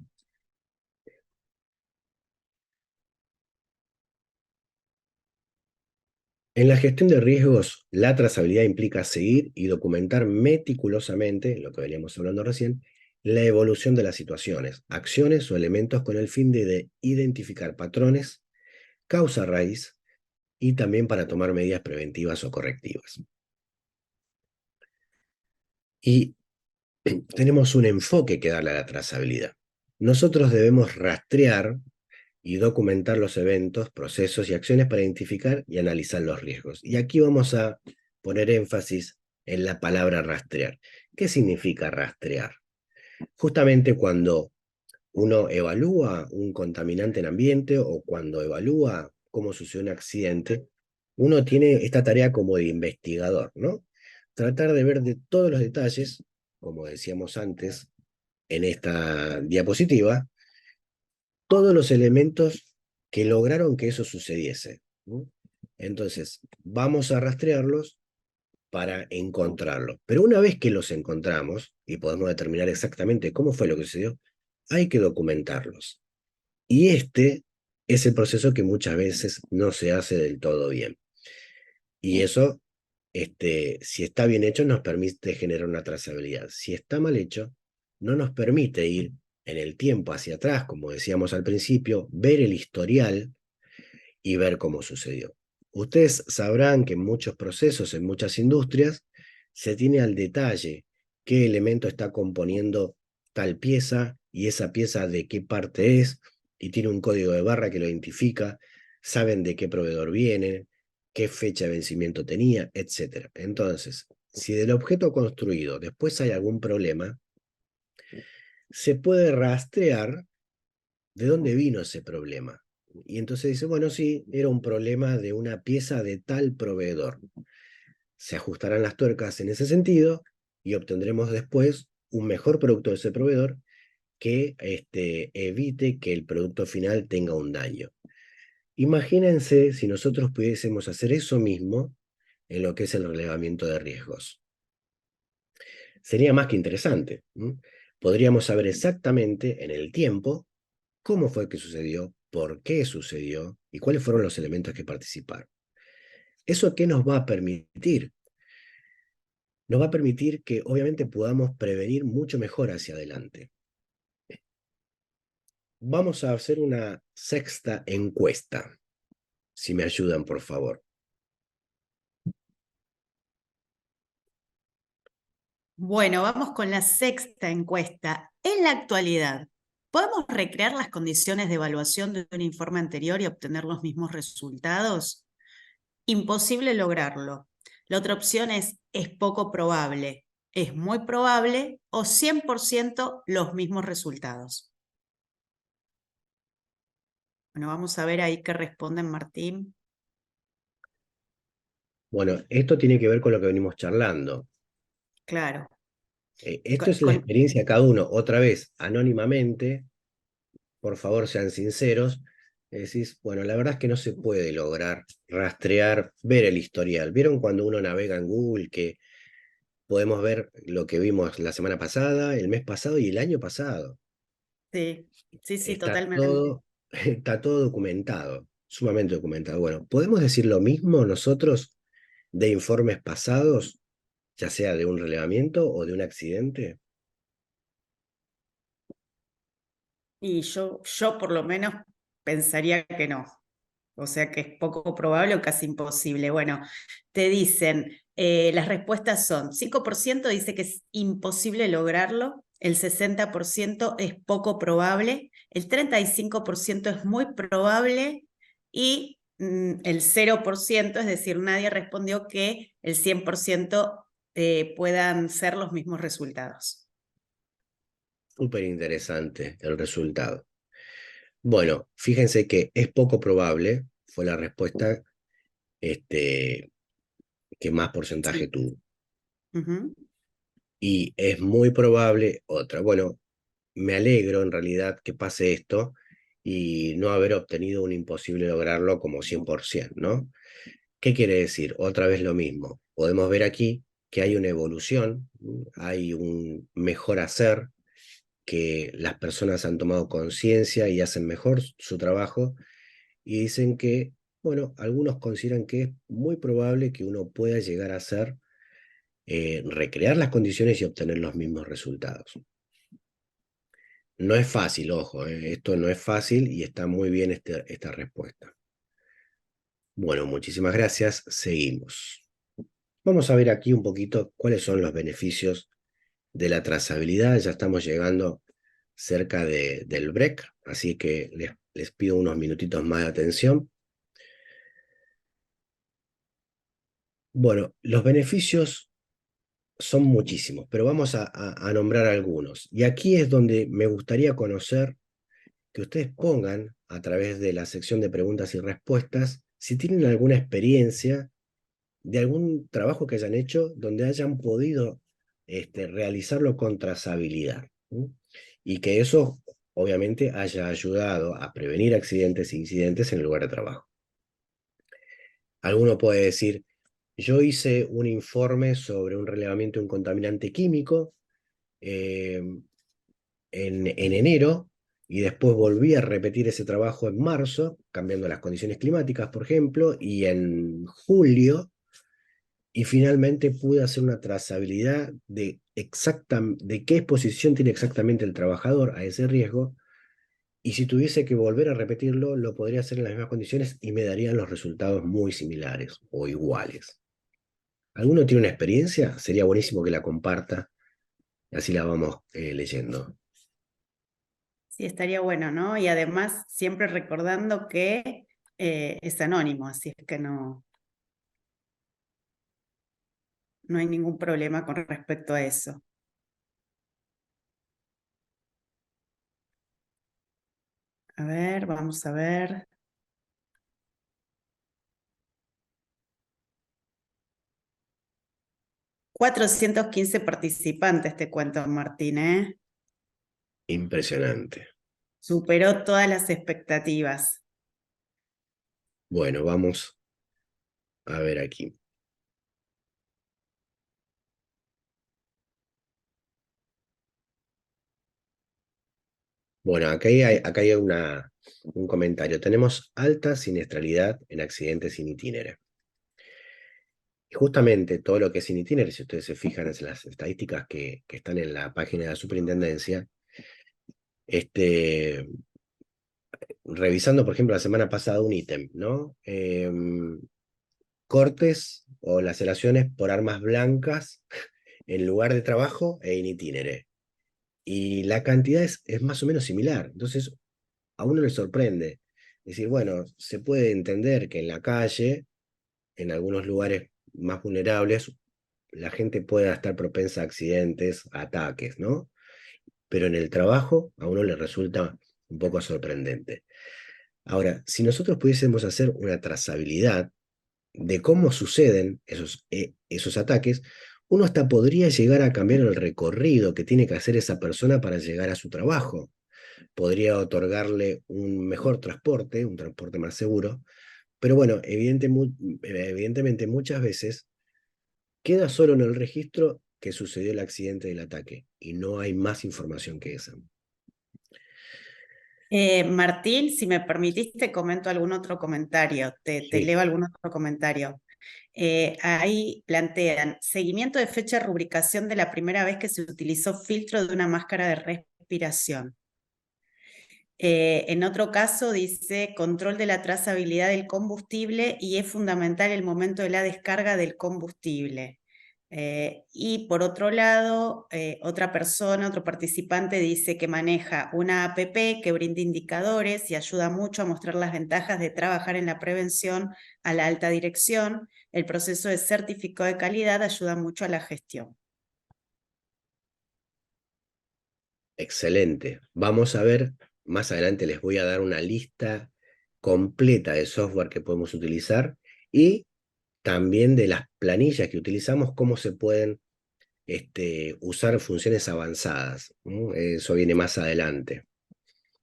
En la gestión de riesgos, la trazabilidad implica seguir y documentar meticulosamente, lo que veníamos hablando recién, la evolución de las situaciones, acciones o elementos con el fin de identificar patrones, causa raíz y también para tomar medidas preventivas o correctivas. Y tenemos un enfoque que darle a la trazabilidad. Nosotros debemos rastrear y documentar los eventos, procesos y acciones para identificar y analizar los riesgos. Y aquí vamos a poner énfasis en la palabra rastrear. ¿Qué significa rastrear? Justamente cuando uno evalúa un contaminante en ambiente o cuando evalúa cómo sucedió un accidente, uno tiene esta tarea como de investigador, ¿no? Tratar de ver de todos los detalles, como decíamos antes en esta diapositiva, todos los elementos que lograron que eso sucediese, ¿no? Entonces, vamos a rastrearlos para encontrarlo. Pero una vez que los encontramos y podemos determinar exactamente cómo fue lo que sucedió, hay que documentarlos. Y este es el proceso que muchas veces no se hace del todo bien. Y eso, si está bien hecho, nos permite generar una trazabilidad. Si está mal hecho, no nos permite ir en el tiempo hacia atrás, como decíamos al principio, ver el historial y ver cómo sucedió. Ustedes sabrán que en muchos procesos, en muchas industrias, se tiene al detalle qué elemento está componiendo tal pieza y esa pieza de qué parte es, y tiene un código de barra que lo identifica, saben de qué proveedor viene, qué fecha de vencimiento tenía, etc. Entonces, si del objeto construido después hay algún problema, se puede rastrear de dónde vino ese problema. Y entonces dice, bueno, sí, era un problema de una pieza de tal proveedor. Se ajustarán las tuercas en ese sentido y obtendremos después un mejor producto de ese proveedor que evite que el producto final tenga un daño. Imagínense si nosotros pudiésemos hacer eso mismo en lo que es el relevamiento de riesgos. Sería más que interesante. Podríamos saber exactamente en el tiempo cómo fue que sucedió, por qué sucedió y cuáles fueron los elementos que participaron. ¿Eso qué nos va a permitir? Nos va a permitir que obviamente podamos prevenir mucho mejor hacia adelante. Vamos a hacer una sexta encuesta, si me ayudan, por favor. Bueno, vamos con la sexta encuesta. En la actualidad, ¿podemos recrear las condiciones de evaluación de un informe anterior y obtener los mismos resultados? Imposible lograrlo. La otra opción es poco probable, es muy probable o 100% los mismos resultados. Bueno, vamos a ver ahí qué responden, Martín. Bueno, esto tiene que ver con lo que venimos charlando. Claro. Esto Con, es la con- experiencia de cada uno, otra vez, anónimamente, por favor sean sinceros. Decís, bueno, la verdad es que no se puede lograr rastrear, ver el historial. ¿Vieron cuando uno navega en Google que podemos ver lo que vimos la semana pasada, el mes pasado y el año pasado? sí, sí, sí, Está totalmente. todo, está todo documentado, sumamente documentado. Bueno, ¿podemos decir lo mismo nosotros de informes pasados, ya sea de un relevamiento o de un accidente? Y yo por lo menos pensaría que no. O sea que es poco probable o casi imposible. Bueno, te dicen, las respuestas son, 5% dice que es imposible lograrlo, el 60% es poco probable, el 35% es muy probable y el 0%, es decir, nadie respondió que el 100% puedan ser los mismos resultados. Súper interesante el resultado. Bueno, fíjense que es poco probable, fue la respuesta que más porcentaje Sí. tuvo. Ujú. Y es muy probable otra. Bueno, me alegro en realidad que pase esto y no haber obtenido un imposible lograrlo como 100%, ¿no? ¿Qué quiere decir? Otra vez lo mismo. Podemos ver aquí que hay una evolución, hay un mejor hacer, que las personas han tomado conciencia y hacen mejor su trabajo y dicen que bueno, algunos consideran que es muy probable que uno pueda llegar a hacer, recrear las condiciones y obtener los mismos resultados. No es fácil, ojo, esto no es fácil y está muy bien esta respuesta. Bueno, muchísimas gracias. Seguimos. Vamos a ver aquí un poquito cuáles son los beneficios de la trazabilidad. Ya estamos llegando cerca del break, así que les pido unos minutitos más de atención. Bueno, los beneficios son muchísimos, pero vamos a nombrar algunos. Y aquí es donde me gustaría conocer que ustedes pongan a través de la sección de preguntas y respuestas si tienen alguna experiencia de algún trabajo que hayan hecho donde hayan podido realizarlo con trazabilidad, ¿sí? Y que eso obviamente haya ayudado a prevenir accidentes e incidentes en el lugar de trabajo. Alguno puede decir, yo hice un informe sobre un relevamiento de un contaminante químico en enero y después volví a repetir ese trabajo en marzo, cambiando las condiciones climáticas, por ejemplo, y en julio, y finalmente pude hacer una trazabilidad de qué exposición tiene exactamente el trabajador a ese riesgo, y si tuviese que volver a repetirlo, lo podría hacer en las mismas condiciones y me darían los resultados muy similares o iguales. ¿Alguno tiene una experiencia? Sería buenísimo que la comparta, así la vamos leyendo. Sí, estaría bueno, ¿no? Y además siempre recordando que es anónimo, así es que no hay ningún problema con respecto a eso. A ver, vamos a ver. $415 participantes, te cuento, Martín, ¿eh? Impresionante. Superó todas las expectativas. Bueno, vamos a ver aquí. Bueno, acá hay un comentario. Tenemos alta siniestralidad en accidentes in itinere. Y justamente todo lo que es in itinere, si ustedes se fijan en las estadísticas que están en la página de la superintendencia, revisando, por ejemplo, la semana pasada un ítem, ¿no? Cortes o laceraciones por armas blancas en lugar de trabajo e in itinere. Y la cantidad es más o menos similar. Entonces, a uno le sorprende. Decir, bueno, se puede entender que en la calle, en algunos lugares más vulnerables, la gente pueda estar propensa a accidentes, a ataques, ¿no? Pero en el trabajo a uno le resulta un poco sorprendente. Ahora, si nosotros pudiésemos hacer una trazabilidad de cómo suceden esos ataques, uno hasta podría llegar a cambiar el recorrido que tiene que hacer esa persona para llegar a su trabajo. Podría otorgarle un mejor transporte, un transporte más seguro, pero bueno, evidentemente muchas veces queda solo en el registro que sucedió el accidente del ataque y no hay más información que esa. Martín, si me permitiste, comento algún otro comentario, te Sí, leo algún otro comentario. Ahí plantean, seguimiento de fecha de rubricación de la primera vez que se utilizó filtro de una máscara de respiración. En otro caso dice control de la trazabilidad del combustible y es fundamental el momento de la descarga del combustible. Y por otro lado, otra persona, otro participante dice que maneja una app que brinda indicadores y ayuda mucho a mostrar las ventajas de trabajar en la prevención a la alta dirección. El proceso de certificado de calidad ayuda mucho a la gestión. excelente. Vamos a ver, más adelante les voy a dar una lista completa de software que podemos utilizar y también de las planillas que utilizamos, cómo se pueden usar funciones avanzadas. Eso viene más adelante.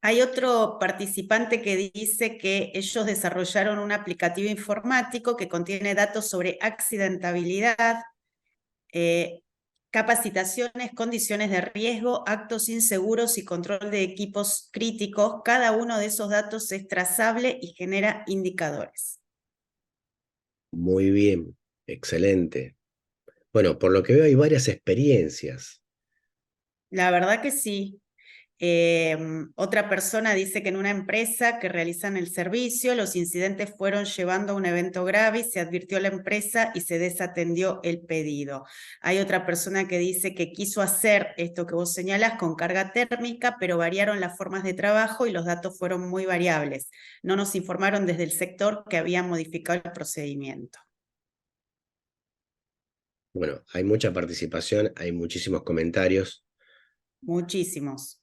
Hay otro participante que dice que ellos desarrollaron un aplicativo informático que contiene datos sobre accidentabilidad, capacitaciones, condiciones de riesgo, actos inseguros y control de equipos críticos. Cada uno de esos datos es trazable y genera indicadores. Muy bien, excelente. Bueno, por lo que veo hay varias experiencias. La verdad que sí. Otra persona dice que en una empresa que realizan el servicio, los incidentes fueron llevando a un evento grave y se advirtió a la empresa y se desatendió el pedido. Hay otra persona que dice que quiso hacer esto que vos señalás con carga térmica, pero variaron las formas de trabajo y los datos fueron muy variables. No nos informaron desde el sector que habían modificado el procedimiento. Bueno, hay mucha participación, hay muchísimos comentarios. Muchísimos.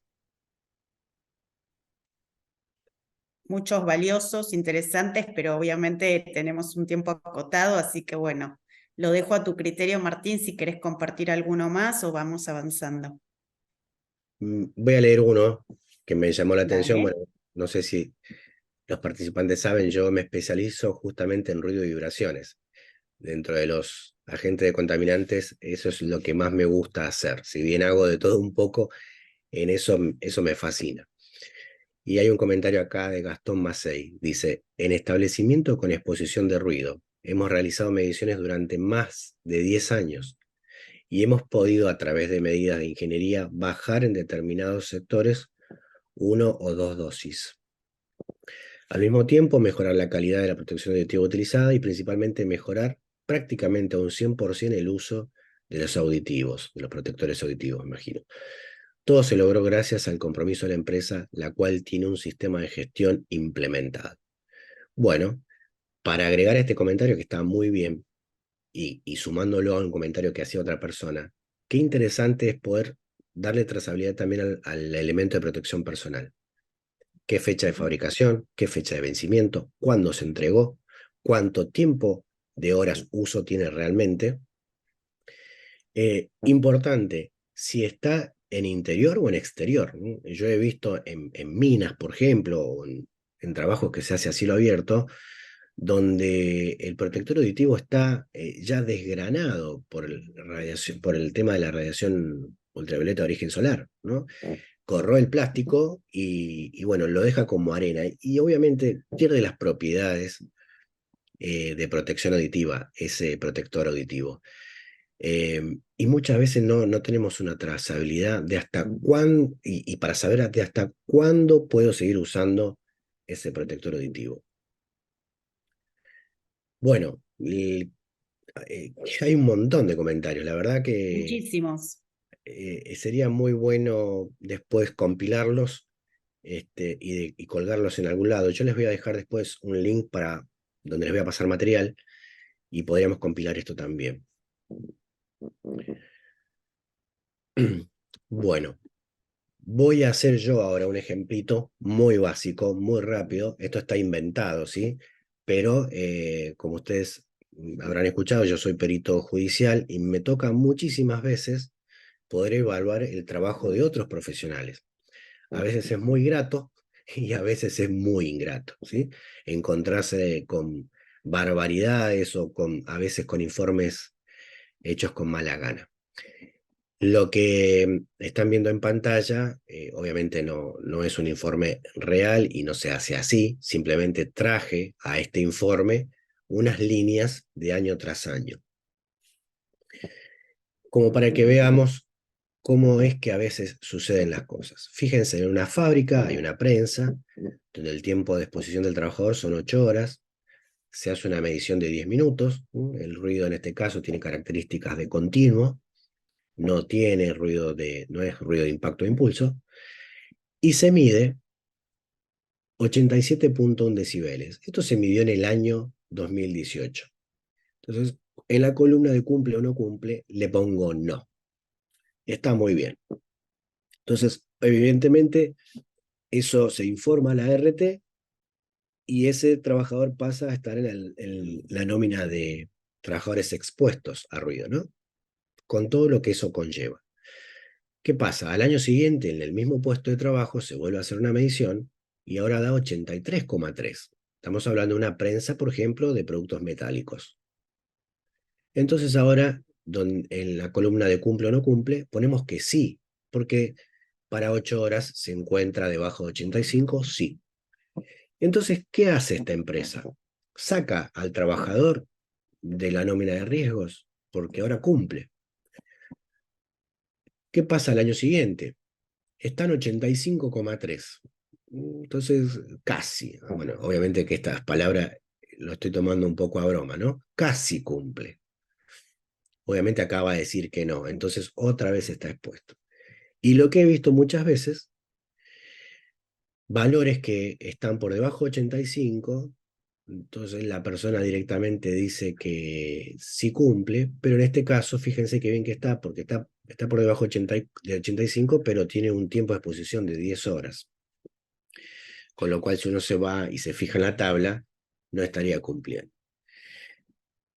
Muchos valiosos, interesantes, pero obviamente tenemos un tiempo acotado, así que bueno, lo dejo a tu criterio, Martín, si querés compartir alguno más o vamos avanzando. Voy a leer uno que me llamó la atención. Dale. Bueno, no sé si los participantes saben, yo me especializo justamente en ruido y vibraciones. Dentro de los agentes de contaminantes, eso es lo que más me gusta hacer. Si bien hago de todo un poco, en eso me fascina. Y hay un comentario acá de Gastón Macei. Dice, en establecimiento con exposición de ruido, hemos realizado mediciones durante más de 10 años y hemos podido, a través de medidas de ingeniería, bajar en determinados sectores 1 o 2 dosis. Al mismo tiempo, mejorar la calidad de la protección auditiva utilizada y principalmente mejorar prácticamente a un 100% el uso de los auditivos, de los protectores auditivos, imagino. Todo se logró gracias al compromiso de la empresa, la cual tiene un sistema de gestión implementado. Bueno, para agregar este comentario que está muy bien y sumándolo a un comentario que hacía otra persona, qué interesante es poder darle trazabilidad también al elemento de protección personal. ¿Qué fecha de fabricación? ¿Qué fecha de vencimiento? ¿Cuándo se entregó? ¿Cuánto tiempo de horas uso tiene realmente? Importante, si está en interior o en exterior, ¿no? Yo he visto en minas, por ejemplo, o en trabajos que se hace a cielo abierto, donde el protector auditivo está ya desgranado por el tema de la radiación ultravioleta de origen solar, ¿no? Corroe el plástico y bueno, lo deja como arena. Y obviamente pierde las propiedades de protección auditiva, ese protector auditivo. Y muchas veces no tenemos una trazabilidad de hasta cuándo, y para saber de hasta cuándo puedo seguir usando ese protector auditivo. Bueno, hay un montón de comentarios. La verdad que Muchísimos. sería muy bueno después compilarlos y colgarlos en algún lado. Yo les voy a dejar después un link para donde les voy a pasar material y podríamos compilar esto también. Bueno, voy a hacer yo ahora un ejemplito muy básico, muy rápido. Esto está inventado, ¿sí? Pero como ustedes habrán escuchado, yo soy perito judicial y me toca muchísimas veces poder evaluar el trabajo de otros profesionales. A veces es muy grato y a veces es muy ingrato, ¿sí? Encontrarse con barbaridades o a veces con informes hechos con mala gana. Lo que están viendo en pantalla, obviamente no es un informe real y no se hace así, simplemente traje a este informe unas líneas de año tras año, como para que veamos cómo es que a veces suceden las cosas. Fíjense, en una fábrica hay una prensa, donde el tiempo de exposición del trabajador son 8 horas, se hace una medición de 10 minutos, el ruido en este caso tiene características de continuo, no es ruido de impacto o impulso, y se mide 87,1 decibeles. Esto se midió en el año 2018. Entonces, en la columna de cumple o no cumple, le pongo no. Está muy bien. Entonces, evidentemente, eso se informa a la RT y ese trabajador pasa a estar en la nómina de trabajadores expuestos a ruido, ¿no? Con todo lo que eso conlleva. ¿Qué pasa? Al año siguiente, en el mismo puesto de trabajo, se vuelve a hacer una medición y ahora da 83,3. Estamos hablando de una prensa, por ejemplo, de productos metálicos. Entonces ahora, en la columna de cumple o no cumple, ponemos que sí, porque para 8 horas se encuentra debajo de 85, sí. Entonces, ¿qué hace esta empresa? Saca al trabajador de la nómina de riesgos, porque ahora cumple. ¿Qué pasa al año siguiente? Está en 85,3. Entonces, casi. Bueno, obviamente que estas palabras lo estoy tomando un poco a broma, ¿no? Casi cumple. Obviamente acaba de decir que no, entonces otra vez está expuesto. Y lo que he visto muchas veces, valores que están por debajo de 85, entonces la persona directamente dice que sí cumple, pero en este caso, fíjense qué bien que está, porque está por debajo de 85, pero tiene un tiempo de exposición de 10 horas. Con lo cual, si uno se va y se fija en la tabla, no estaría cumpliendo.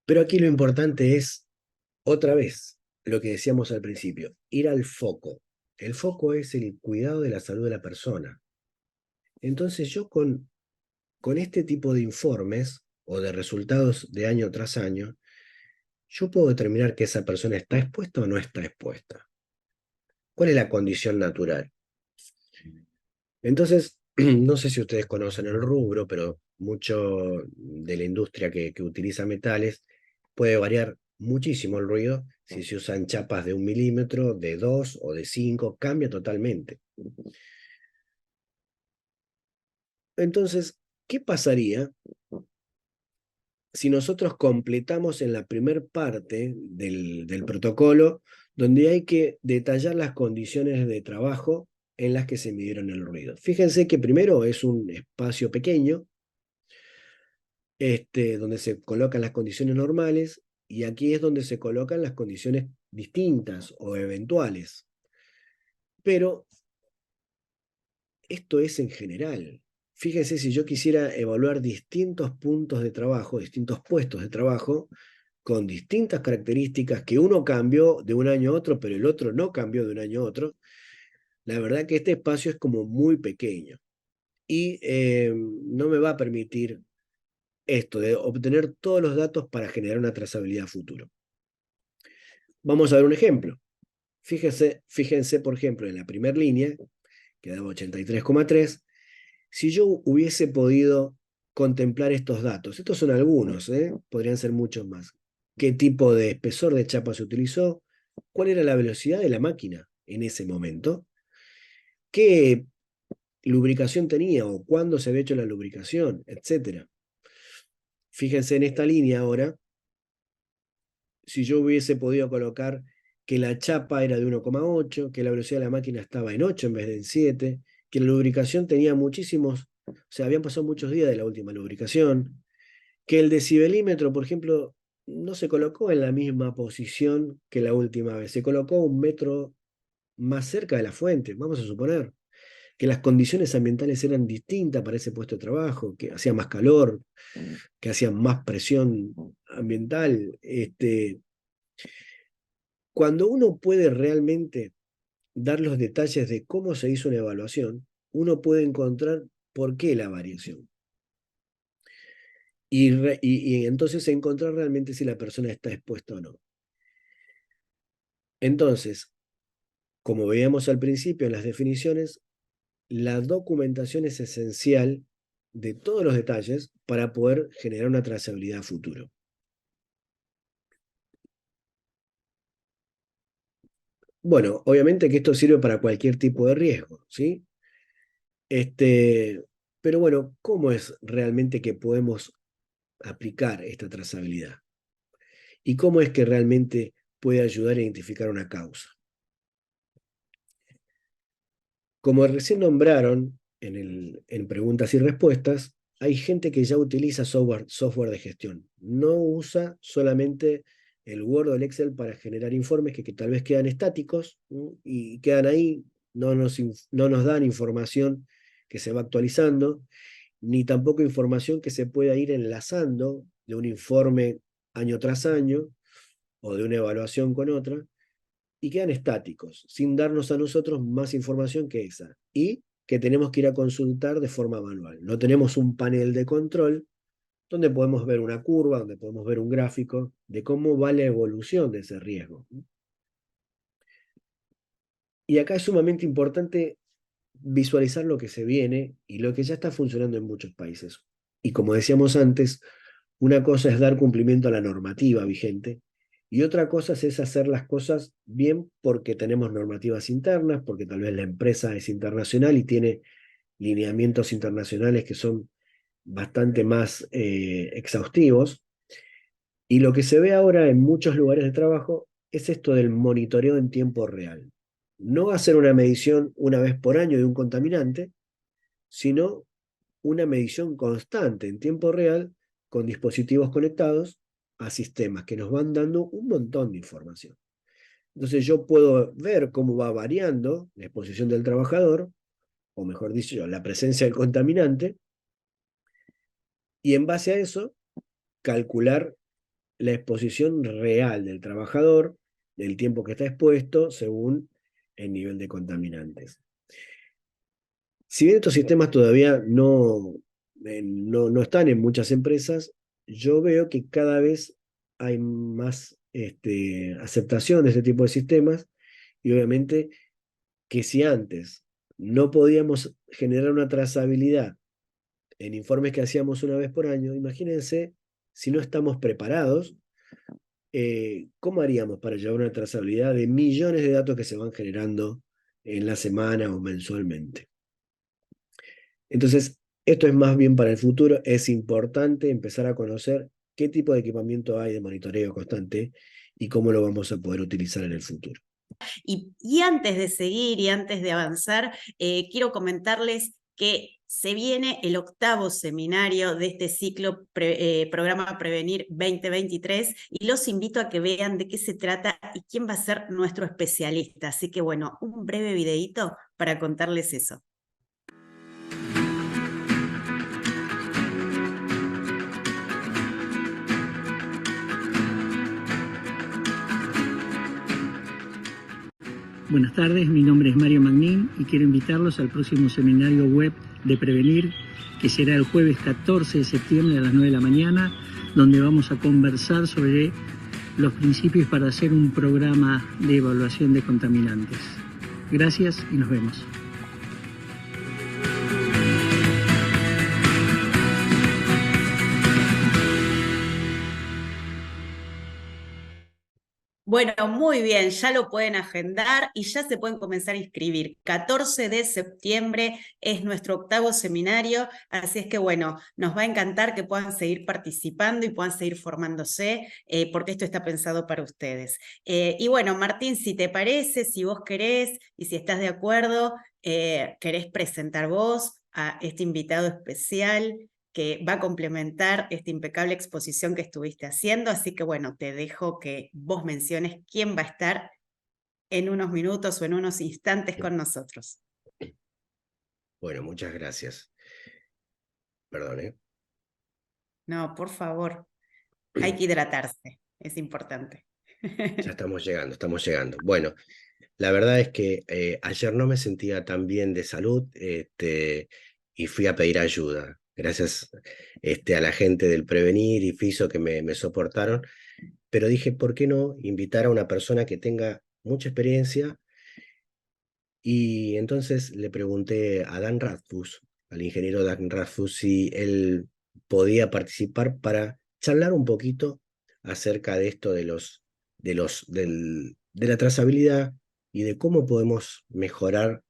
Pero aquí lo importante es, otra vez, lo que decíamos al principio, ir al foco. El foco es el cuidado de la salud de la persona. Entonces yo con este tipo de informes o de resultados de año tras año, yo puedo determinar que esa persona está expuesta o no está expuesta. ¿Cuál es la condición natural? Entonces, no sé si ustedes conocen el rubro, pero mucho de la industria que utiliza metales puede variar muchísimo el ruido. Si se usan chapas de 1 milímetro, de 2 o de 5, cambia totalmente. Entonces, ¿qué pasaría si nosotros completamos en la primer parte del protocolo, donde hay que detallar las condiciones de trabajo en las que se midieron el ruido? Fíjense que primero es un espacio pequeño, donde se colocan las condiciones normales, y aquí es donde se colocan las condiciones distintas o eventuales. Pero esto es en general. Fíjense, si yo quisiera evaluar distintos puntos de trabajo, distintos puestos de trabajo, con distintas características, que uno cambió de un año a otro, pero el otro no cambió de un año a otro, la verdad que este espacio es como muy pequeño. Y no me va a permitir esto de obtener todos los datos para generar una trazabilidad futuro. Vamos a ver un ejemplo. Fíjense, por ejemplo, en la primera línea, que daba 83,3, si yo hubiese podido contemplar estos datos, estos son algunos, podrían ser muchos más. ¿Qué tipo de espesor de chapa se utilizó? ¿Cuál era la velocidad de la máquina en ese momento? ¿Qué lubricación tenía o cuándo se había hecho la lubricación, etcétera? Fíjense en esta línea ahora, si yo hubiese podido colocar que la chapa era de 1,8, que la velocidad de la máquina estaba en 8 en vez de en 7, que la lubricación tenía muchísimos, o sea, habían pasado muchos días de la última lubricación, que el decibelímetro, por ejemplo, no se colocó en la misma posición que la última vez, se colocó 1 metro más cerca de la fuente, vamos a suponer que las condiciones ambientales eran distintas para ese puesto de trabajo, que hacía más calor, que hacía más presión ambiental. Cuando uno puede realmente dar los detalles de cómo se hizo una evaluación, uno puede encontrar por qué la variación. Y entonces encontrar realmente si la persona está expuesta o no. Entonces, como veíamos al principio en las definiciones, la documentación es esencial de todos los detalles para poder generar una trazabilidad a futuro. Bueno, obviamente que esto sirve para cualquier tipo de riesgo, ¿sí? Pero bueno, ¿cómo es realmente que podemos aplicar esta trazabilidad? ¿Y cómo es que realmente puede ayudar a identificar una causa? Como recién nombraron en preguntas y respuestas, hay gente que ya utiliza software de gestión. No usa solamente el Word o el Excel para generar informes que tal vez quedan estáticos, y quedan ahí, no nos dan información que se va actualizando, ni tampoco información que se pueda ir enlazando de un informe año tras año o de una evaluación con otra, y quedan estáticos, sin darnos a nosotros más información que esa, y que tenemos que ir a consultar de forma manual. No tenemos un panel de control donde podemos ver una curva, donde podemos ver un gráfico de cómo va la evolución de ese riesgo. Y acá es sumamente importante visualizar lo que se viene y lo que ya está funcionando en muchos países. Y como decíamos antes, Una cosa es dar cumplimiento a la normativa vigente y otra cosa es hacer las cosas bien porque tenemos normativas internas, porque tal vez la empresa es internacional y tiene lineamientos internacionales que son bastante más exhaustivos. Y lo que se ve ahora en muchos lugares de trabajo es esto del monitoreo en tiempo real. No hacer una medición una vez por año de un contaminante, sino una medición constante en tiempo real con dispositivos conectados a sistemas que nos van dando un montón de información. Entonces yo puedo ver cómo va variando la exposición del trabajador, o mejor dicho, la presencia del contaminante, y en base a eso calcular la exposición real del trabajador, del tiempo que está expuesto, según el nivel de contaminantes. Si bien estos sistemas todavía no están en muchas empresas, yo veo que cada vez hay más aceptación de este tipo de sistemas y obviamente que si antes no podíamos generar una trazabilidad en informes que hacíamos una vez por año, imagínense si no estamos preparados, ¿cómo haríamos para llevar una trazabilidad de millones de datos que se van generando en la semana o mensualmente? Entonces, esto es más bien para el futuro. Es importante empezar a conocer qué tipo de equipamiento hay de monitoreo constante y cómo lo vamos a poder utilizar en el futuro. Y antes de seguir y antes de avanzar, quiero comentarles que se viene el 8º seminario de este ciclo programa Prevenir 2023 y los invito a que vean de qué se trata y quién va a ser nuestro especialista. Así que bueno, un breve videíto para contarles eso. Buenas tardes, mi nombre es Mario Magnín y quiero invitarlos al próximo seminario web de Prevenir, que será el jueves 14 de septiembre a las 9 de la mañana, donde vamos a conversar sobre los principios para hacer un programa de evaluación de contaminantes. Gracias y nos vemos. Bueno, muy bien, ya lo pueden agendar y ya se pueden comenzar a inscribir. 14 de septiembre es nuestro 8º seminario, así es que bueno, nos va a encantar que puedan seguir participando y puedan seguir formándose, porque esto está pensado para ustedes. Y bueno, Martín, si te parece, si vos querés y si estás de acuerdo, querés presentar vos a este invitado especial que va a complementar esta impecable exposición que estuviste haciendo, así que bueno, te dejo que vos menciones quién va a estar en unos minutos o en unos instantes con nosotros. Bueno, muchas gracias. Perdón, ¿eh? No, por favor, hay que hidratarse, es importante. Ya estamos llegando, estamos llegando. Bueno, la verdad es que ayer no me sentía tan bien de salud, y fui a pedir ayuda. Gracias a la gente del Prevenir y FISO que me soportaron, pero dije, ¿por qué no invitar a una persona que tenga mucha experiencia? Y entonces le pregunté a Dan Radfus, al ingeniero Dan Radfus, si él podía participar para charlar un poquito acerca de esto de la trazabilidad y de cómo podemos mejorar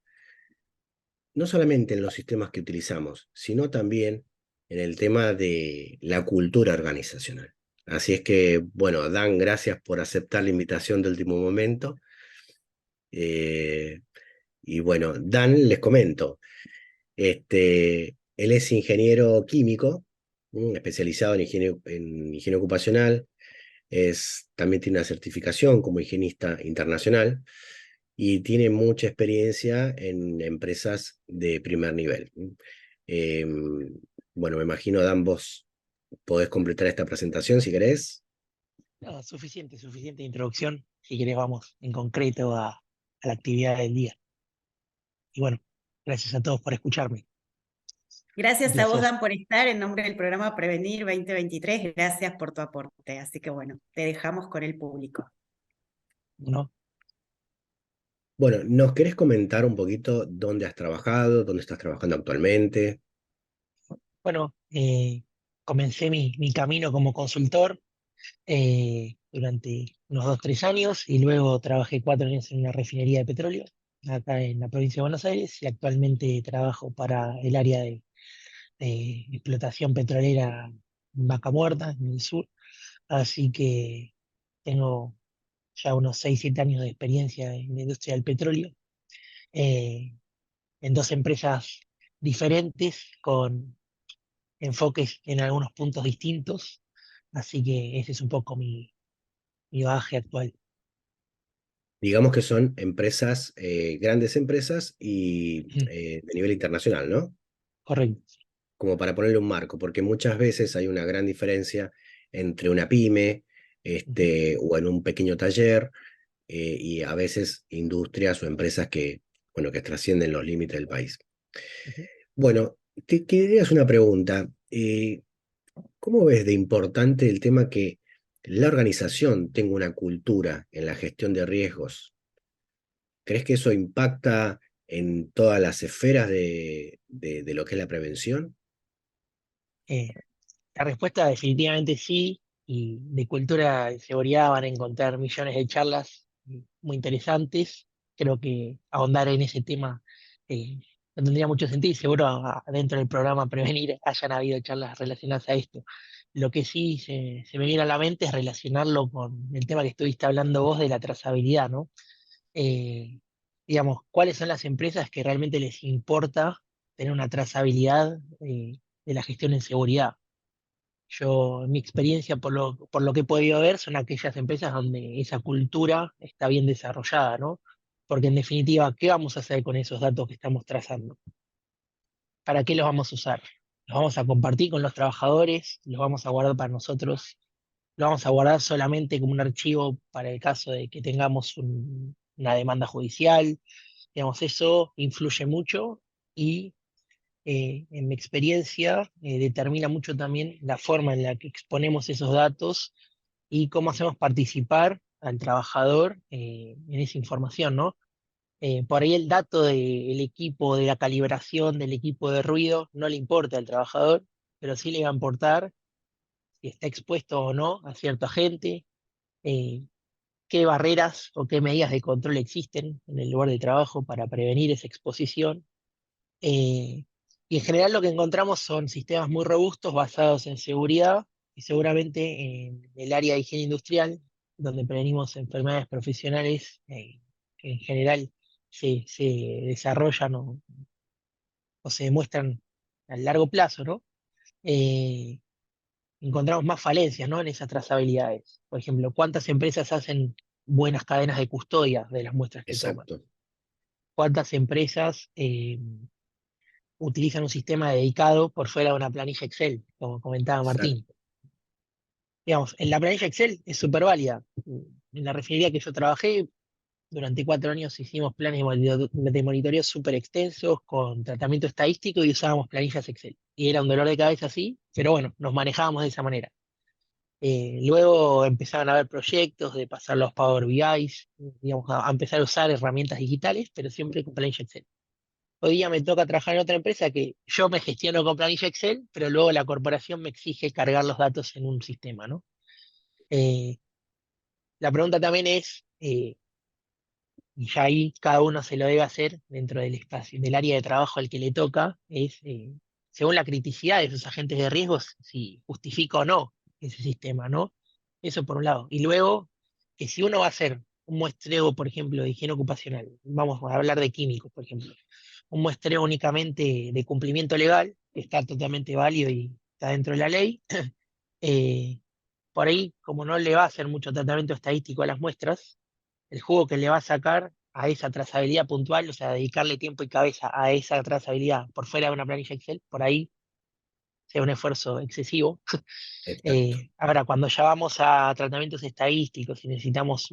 no solamente en los sistemas que utilizamos, sino también en el tema de la cultura organizacional. Así es que, bueno, Dan, gracias por aceptar la invitación de último momento. Eh, y bueno, Dan, les comento, él es ingeniero químico, especializado en higiene ocupacional, también tiene una certificación como higienista internacional y tiene mucha experiencia en empresas de primer nivel. Bueno, me imagino, Dan, vos podés completar esta presentación si querés. No, suficiente introducción. Si querés, vamos en concreto a la actividad del día. Y bueno, gracias a todos por escucharme. Gracias Un a vos, placer. Dan, por estar en nombre del programa Prevenir 2023. Gracias por tu aporte. Así que bueno, te dejamos con el público. ¿No? Bueno, ¿nos querés comentar un poquito dónde has trabajado, dónde estás trabajando actualmente? Bueno, comencé mi camino como consultor durante unos 2, 3 años y luego trabajé 4 años en una refinería de petróleo acá en la provincia de Buenos Aires y actualmente trabajo para el área de explotación petrolera en Vaca Muerta, en el sur. Así que tengo ya unos 6, 7 años de experiencia en la industria del petróleo, eh, en 2 empresas diferentes, con enfoques en algunos puntos distintos. Así que ese es un poco mi bagaje actual. Digamos que son empresas, grandes empresas y de nivel internacional, ¿no? Correcto. Como para ponerle un marco, porque muchas veces hay una gran diferencia entre una pyme, Ujú, o en un pequeño taller, y a veces industrias o empresas que, bueno, que trascienden los límites del país. ujú. Bueno, te quería hacer una pregunta. ¿Cómo ves de importante el tema que la organización tenga una cultura en la gestión de riesgos? ¿Crees que eso impacta en todas las esferas de lo que es la prevención? Eh, la respuesta definitivamente sí, y de cultura de seguridad van a encontrar millones de charlas muy interesantes. Creo que ahondar en ese tema eh, no tendría mucho sentido y seguro dentro del programa Prevenir hayan habido charlas relacionadas a esto. Lo que sí se me viene a la mente es relacionarlo con el tema que estuviste hablando vos de la trazabilidad, ¿no? eh, digamos, cuáles son las empresas que realmente les importa tener una trazabilidad de la gestión en seguridad. Yo, en mi experiencia, por lo que he podido ver, son aquellas empresas donde esa cultura está bien desarrollada, ¿no? Porque en definitiva, ¿qué vamos a hacer con esos datos que estamos trazando? ¿Para qué los vamos a usar? ¿Los vamos a compartir con los trabajadores? ¿Los vamos a guardar para nosotros? ¿Lo vamos a guardar solamente como un archivo para el caso de que tengamos una demanda judicial? Digamos, eso influye mucho y en mi experiencia determina mucho también la forma en la que exponemos esos datos y cómo hacemos participar al trabajador en esa información, ¿no? Por ahí el dato del equipo de la calibración, del equipo de ruido, no le importa al trabajador, pero sí le va a importar si está expuesto o no a cierto agente, eh, qué barreras o qué medidas de control existen en el lugar de trabajo para prevenir esa exposición. eh, y en general lo que encontramos son sistemas muy robustos basados en seguridad y seguramente en el área de higiene industrial, donde prevenimos enfermedades profesionales que en general se desarrollan o se demuestran a largo plazo, ¿no? Eh, encontramos más falencias, ¿no? En esas trazabilidades. Por ejemplo, ¿cuántas empresas hacen buenas cadenas de custodia de las muestras que toman? Exacto, ¿Cuántas empresas utilizan un sistema dedicado por fuera de una planilla Excel, como comentaba Martín? exacto, Digamos, en la planilla Excel es súper válida. En la refinería que yo trabajé, durante 4 años hicimos planes de monitoreo súper extensos con tratamiento estadístico y usábamos planillas Excel. Y era un dolor de cabeza así, pero bueno, nos manejábamos de esa manera. Luego empezaron a haber proyectos de pasar los Power BIs, digamos, a empezar a usar herramientas digitales, pero siempre con planilla Excel. Hoy día me toca trabajar en otra empresa que yo me gestiono con planilla Excel, pero luego la corporación me exige cargar los datos en un sistema, ¿no? Eh, la pregunta también es, y ya ahí cada uno se lo debe hacer dentro del espacio, del área de trabajo al que le toca, es, según la criticidad de esos agentes de riesgos, si justifica o no ese sistema, ¿no? Eso por un lado. Y luego, que si uno va a hacer un muestreo, por ejemplo, de higiene ocupacional, vamos a hablar de químicos, por ejemplo, un muestreo únicamente de cumplimiento legal, que está totalmente válido y está dentro de la ley, eh, por ahí, como no le va a hacer mucho tratamiento estadístico a las muestras, el jugo que le va a sacar a esa trazabilidad puntual, o sea, dedicarle tiempo y cabeza a esa trazabilidad por fuera de una planilla Excel, por ahí sea un esfuerzo excesivo. exacto. Ahora, cuando ya vamos a tratamientos estadísticos y necesitamos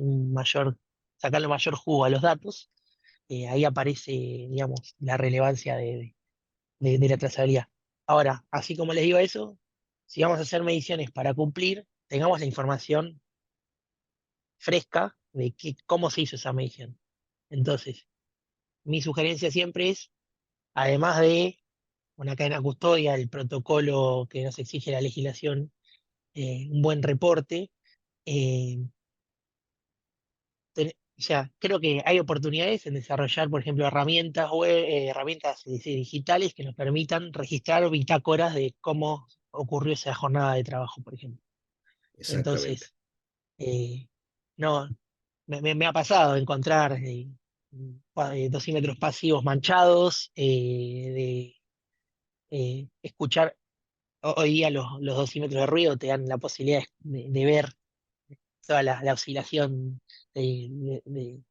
sacarle mayor jugo a los datos, ahí aparece, digamos, la relevancia de la trazabilidad. Ahora, así como les digo eso, si vamos a hacer mediciones para cumplir, tengamos la información fresca de cómo se hizo esa medición. Entonces, mi sugerencia siempre es, además de una cadena custodia, el protocolo que nos exige la legislación, un buen reporte. eh, o sea, creo que hay oportunidades en desarrollar, por ejemplo, herramientas web, herramientas digitales que nos permitan registrar bitácoras de cómo ocurrió esa jornada de trabajo, por ejemplo. Exactamente. Entonces, eh, no, me ha pasado encontrar dosímetros pasivos manchados, escuchar, hoy día los dosímetros de ruido te dan la posibilidad de ver toda la oscilación de,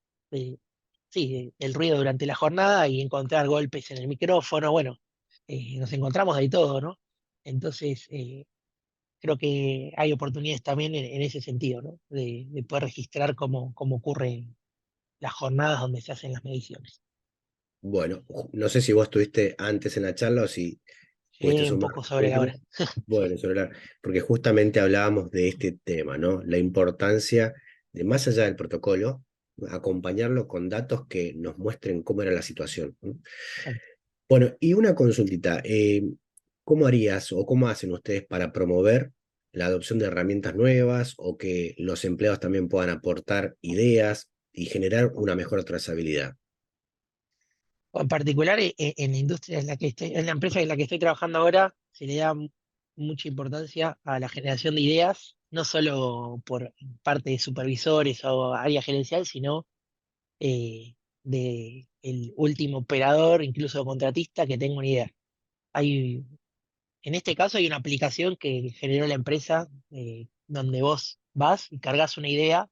sí, del ruido durante la jornada y encontrar golpes en el micrófono. Bueno, nos encontramos de todo, ¿no? Entonces, creo que hay oportunidades también en ese sentido, ¿no? De poder registrar cómo ocurren las jornadas donde se hacen las mediciones. Bueno, no sé si vos estuviste antes en la charla o si pudiste Llegué un sumar poco sobre la último. hora. Bueno, porque justamente hablábamos de este tema, ¿no? La importancia de, más allá del protocolo, acompañarlo con datos que nos muestren cómo era la situación, ¿no? Exacto. Bueno, y una consultita, ¿cómo harías o cómo hacen ustedes para promover la adopción de herramientas nuevas o que los empleados también puedan aportar ideas y generar una mejor trazabilidad? O en particular, en la industria en la que estoy, en la empresa en la que estoy trabajando ahora, se le da mucha importancia a la generación de ideas, no solo por parte de supervisores o área gerencial, sino de el último operador, incluso contratista, que tenga una idea. Hay, en este caso hay una aplicación que generó la empresa, donde vos vas y cargas una idea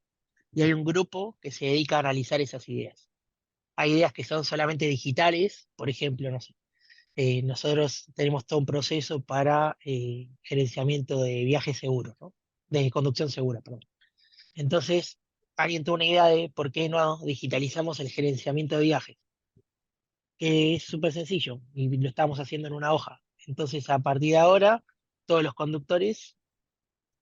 y hay un grupo que se dedica a analizar esas ideas. Hay ideas que son solamente digitales, por ejemplo, no sé, nosotros tenemos todo un proceso para gerenciamiento de viajes seguros, ¿no? De conducción segura, perdón. Entonces, alguien tuvo una idea de por qué no digitalizamos el gerenciamiento de viajes, que es súper sencillo y lo estamos haciendo en una hoja. Entonces, a partir de ahora, todos los conductores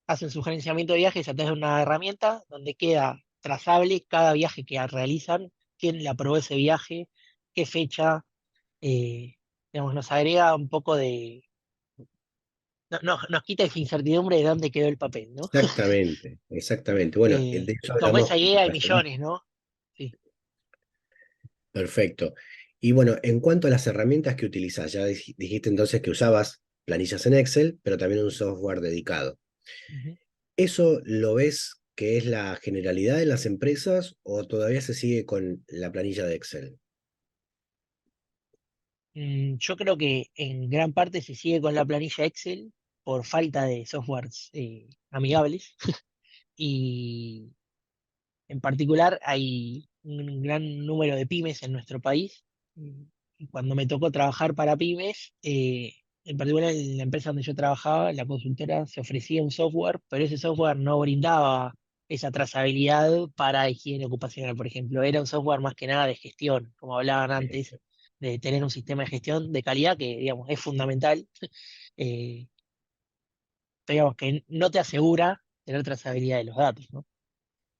hacen su gerenciamiento de viajes a través de una herramienta donde queda trazable cada viaje que realizan, quién le aprobó ese viaje, qué fecha, digamos, nos agrega un poco de... nos quita esa incertidumbre de dónde quedó el papel, ¿no? Exactamente, exactamente. Bueno, de eso Como hablamos esa idea de más adelante. millones, ¿no? Sí. Perfecto. Y bueno, en cuanto a las herramientas que utilizas, ya dijiste entonces que usabas planillas en Excel, pero también un software dedicado. Ujú. ¿Eso lo ves que es la generalidad de las empresas o todavía se sigue con la planilla de Excel? Yo creo que en gran parte se sigue con la planilla Excel por falta de softwares amigables y en particular hay un gran número de pymes en nuestro país. Y cuando me tocó trabajar para pymes, en particular en la empresa donde yo trabajaba, la consultora, se ofrecía un software, pero ese software no brindaba esa trazabilidad para higiene ocupacional, por ejemplo. Era un software más que nada de gestión, como hablaban antes, de tener un sistema de gestión de calidad que, digamos, es fundamental, eh, pero digamos que no te asegura tener trazabilidad de los datos, ¿no?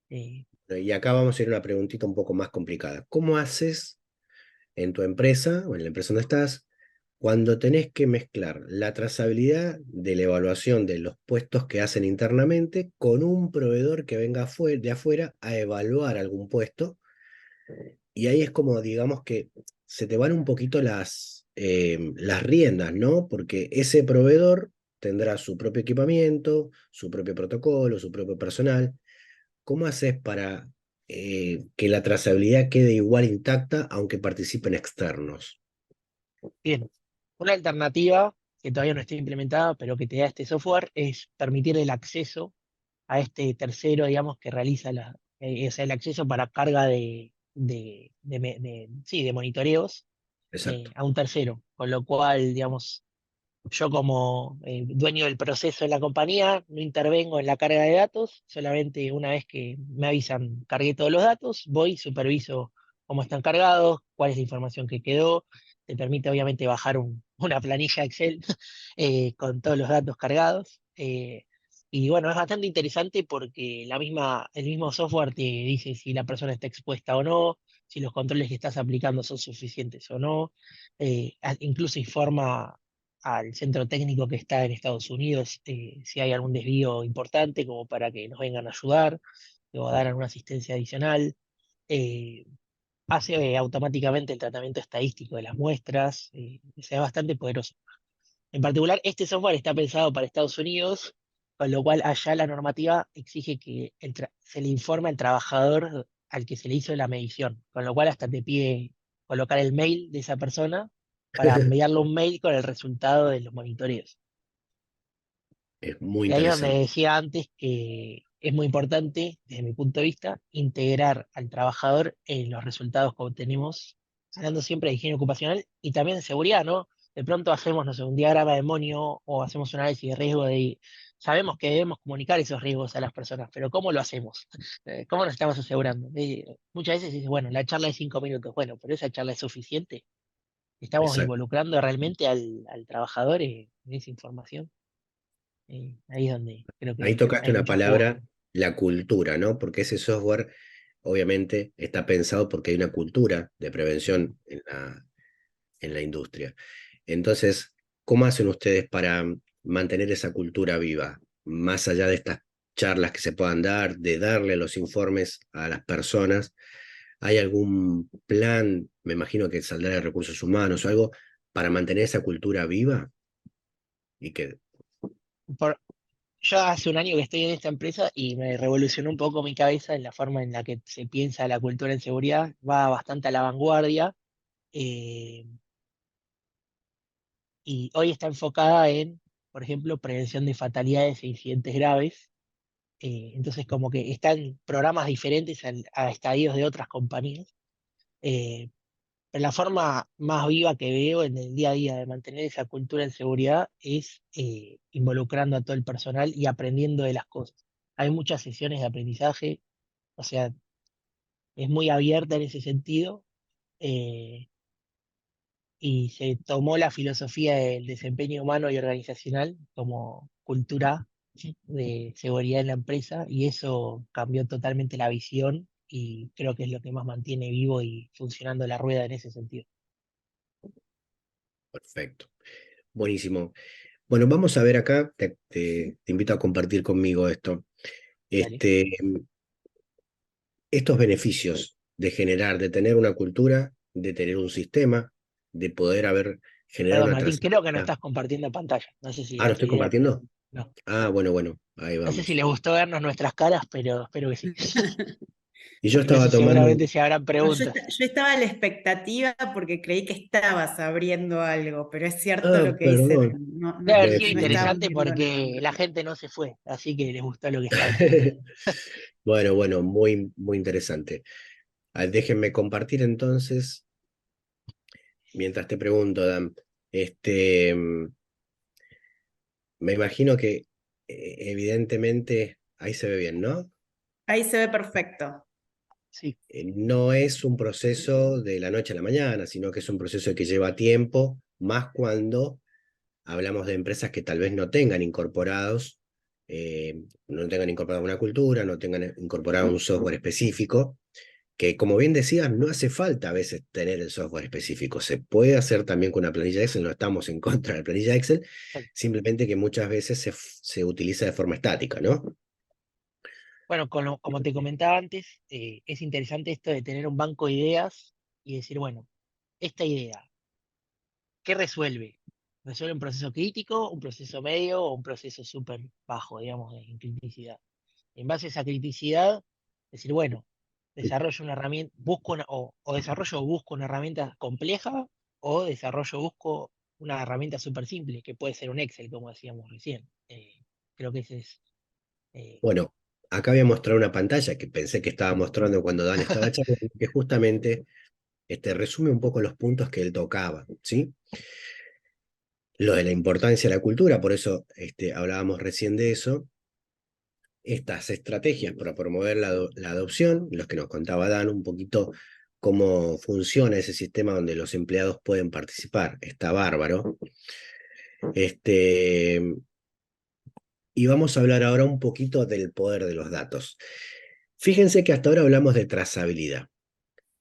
Eh, Y acá vamos a ir a una preguntita un poco más complicada. ¿Cómo haces en tu empresa o en la empresa donde estás cuando tenés que mezclar la trazabilidad de la evaluación de los puestos que hacen internamente con un proveedor que venga de afuera a evaluar algún puesto? Y ahí es como, digamos que se te van un poquito las riendas, ¿no? Porque ese proveedor tendrá su propio equipamiento, su propio protocolo, su propio personal. ¿Cómo haces para que la trazabilidad quede igual intacta aunque participen externos? Bien, una alternativa que todavía no está implementada, pero que te da este software, es permitir el acceso a este tercero, digamos, que realiza o sea, el acceso para carga sí, de monitoreos Exacto. a un tercero. Con lo cual, digamos, yo como dueño del proceso en la compañía no intervengo en la carga de datos, solamente una vez que me avisan, cargué todos los datos, voy, superviso cómo están cargados, cuál es la información que quedó, te permite obviamente bajar una planilla Excel con todos los datos cargados. Y bueno, es bastante interesante porque el mismo software te dice si la persona está expuesta o no, si los controles que estás aplicando son suficientes o no, incluso informa al centro técnico que está en Estados Unidos si hay algún desvío importante, como para que nos vengan a ayudar o a dar alguna asistencia adicional. Eh, Hace automáticamente el tratamiento estadístico de las muestras, es bastante poderoso. En particular, este software está pensado para Estados Unidos, con lo cual allá la normativa exige que se le informe al trabajador al que se le hizo la medición, con lo cual hasta te pide colocar el mail de esa persona para enviarle un mail con el resultado de los monitoreos. Es muy Y ahí es donde interesante. decía antes que es muy importante, desde mi punto de vista, integrar al trabajador en los resultados que obtenemos, hablando siempre de higiene ocupacional y también de seguridad, ¿no? De pronto hacemos, no sé, un diagrama de demonio o hacemos un análisis de riesgo sabemos que debemos comunicar esos riesgos a las personas, pero ¿cómo lo hacemos? ¿Cómo nos estamos asegurando? Muchas veces dices, bueno, la charla de 5 minutos, bueno, pero esa charla es suficiente. ¿Estamos Exacto. involucrando realmente al trabajador en esa información? Ahí es donde creo Ahí que tocaste hay una mucho juego. palabra, la cultura, ¿no? Porque ese software obviamente está pensado porque hay una cultura de prevención en la industria. Entonces, ¿cómo hacen ustedes para mantener esa cultura viva? Más allá de estas charlas que se puedan dar, de darle los informes a las personas, ¿hay algún plan, me imagino que saldrá de recursos humanos o algo, para mantener esa cultura viva? Y que, Por, yo hace un año que estoy en esta empresa y me revolucionó un poco mi cabeza en la forma en la que se piensa la cultura en seguridad. Va bastante a la vanguardia eh, y hoy está enfocada en, por ejemplo, prevención de fatalidades e incidentes graves. Entonces, como que están programas diferentes a estadios de otras compañías. Eh, Pero la forma más viva que veo en el día a día de mantener esa cultura en seguridad es involucrando a todo el personal y aprendiendo de las cosas. Hay muchas sesiones de aprendizaje, o sea, es muy abierta en ese sentido, eh, y se tomó la filosofía del desempeño humano y organizacional como cultura de seguridad en la empresa y eso cambió totalmente la visión y creo que es lo que más mantiene vivo y funcionando la rueda en ese sentido. perfecto. Buenísimo. Bueno, vamos a ver acá, te invito a compartir conmigo esto. Dale. Este, estos beneficios de generar, de tener una cultura, de tener un sistema, de poder generar Perdón, una Martín, creo que no trazabilidad. estás compartiendo pantalla. No sé si Ah, ¿lo era tu estoy idea, pero compartiendo? no. Ah, bueno, bueno, ahí No sé si les vamos. gustó vernos nuestras caras, pero espero que sí. Y yo Porque estaba eso tomando, seguramente se habrán No, preguntas. yo estaba a la expectativa porque creí que estabas abriendo algo, pero es cierto ah, lo que dicen, perdón, no, Debe no, haber me sido no fui. estaban interesante viendo nada. porque la gente no se fue, así que les gustó lo que estaban viendo. Bueno, bueno, muy, muy interesante. Ah, déjenme compartir entonces, mientras te pregunto, Dan. Este, me imagino que evidentemente ahí se ve bien, ¿no? Ahí se ve perfecto. Sí, No es un proceso de la noche a la mañana, sino que es un proceso que lleva tiempo, más cuando hablamos de empresas que tal vez no tengan incorporados, no tengan incorporada una cultura, no tengan incorporado un software específico, que como bien decías, no hace falta a veces tener el software específico. Se puede hacer también con una planilla Excel, no estamos en contra de la planilla Excel, exacto. simplemente que muchas veces se utiliza de forma estática, ¿no? Bueno, como te comentaba antes, es interesante esto de tener un banco de ideas y decir, bueno, esta idea, ¿qué resuelve? ¿Resuelve un proceso crítico, un proceso medio o un proceso súper bajo, digamos, en criticidad? En base a esa criticidad, decir, bueno, desarrollo una herramienta, o desarrollo o busco una herramienta compleja, o desarrollo o busco una herramienta súper simple, que puede ser un Excel, como decíamos recién. Creo que ese es. eh, Bueno, acá voy a mostrar una pantalla que pensé que estaba mostrando cuando Dan estaba charlando, que justamente resume un poco los puntos que él tocaba, ¿sí? Lo de la importancia de la cultura, por eso hablábamos recién de eso. Estas estrategias para promover la adopción, los que nos contaba Dan un poquito cómo funciona ese sistema donde los empleados pueden participar, está bárbaro. Este, y vamos a hablar ahora un poquito del poder de los datos. Fíjense que hasta ahora hablamos de trazabilidad.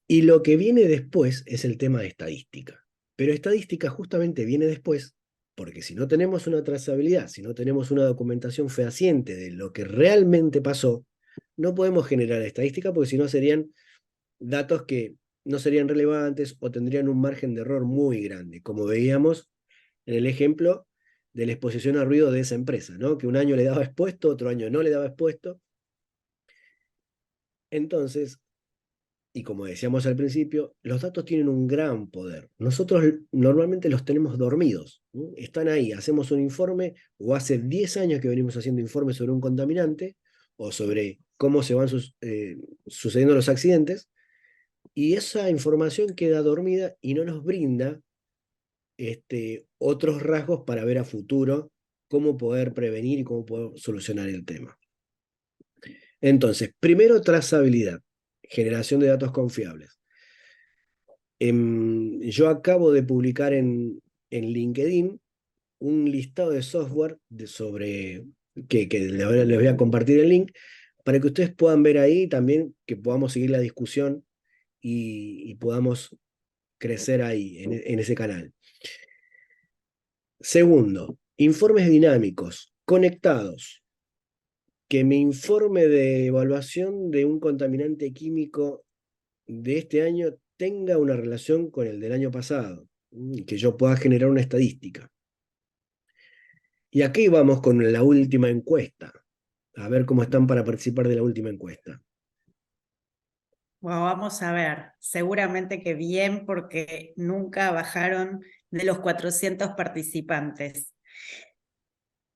Y lo que viene después es el tema de estadística. Pero estadística justamente viene después Porque si no tenemos una trazabilidad, si no tenemos una documentación fehaciente de lo que realmente pasó, no podemos generar estadística porque si no serían datos que no serían relevantes o tendrían un margen de error muy grande, como veíamos en el ejemplo de la exposición a ruido de esa empresa, ¿no? Que un año le daba expuesto, otro año no le daba expuesto. Entonces, y como decíamos al principio, los datos tienen un gran poder. Nosotros normalmente los tenemos dormidos, ¿no? Están ahí, hacemos un informe, o hace 10 años que venimos haciendo informes sobre un contaminante, o sobre cómo se van sucediendo los accidentes, y esa información queda dormida y no nos brinda otros rasgos para ver a futuro cómo poder prevenir y cómo poder solucionar el tema. Entonces, primero, trazabilidad, generación de datos confiables. Yo acabo de publicar en LinkedIn un listado de software que les voy a compartir el link para que ustedes puedan ver ahí también, que podamos seguir la discusión y podamos crecer ahí, en ese canal. Segundo, informes dinámicos, conectados. Que mi informe de evaluación de un contaminante químico de este año tenga una relación con el del año pasado, y que yo pueda generar una estadística. Y aquí vamos con la última encuesta, a ver cómo están para participar de la última encuesta. Bueno, vamos a ver, seguramente que bien, porque nunca bajaron de los 400 participantes.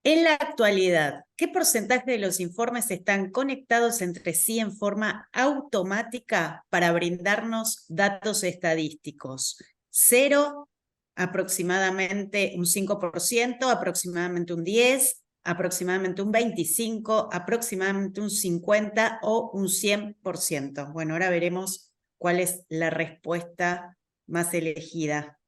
En la actualidad, ¿qué porcentaje de los informes están conectados entre sí en forma automática para brindarnos datos estadísticos? 0, aproximadamente un 5%, aproximadamente un 10%, aproximadamente un 25%, aproximadamente un 50% o un 100%. Bueno, ahora veremos cuál es la respuesta más elegida.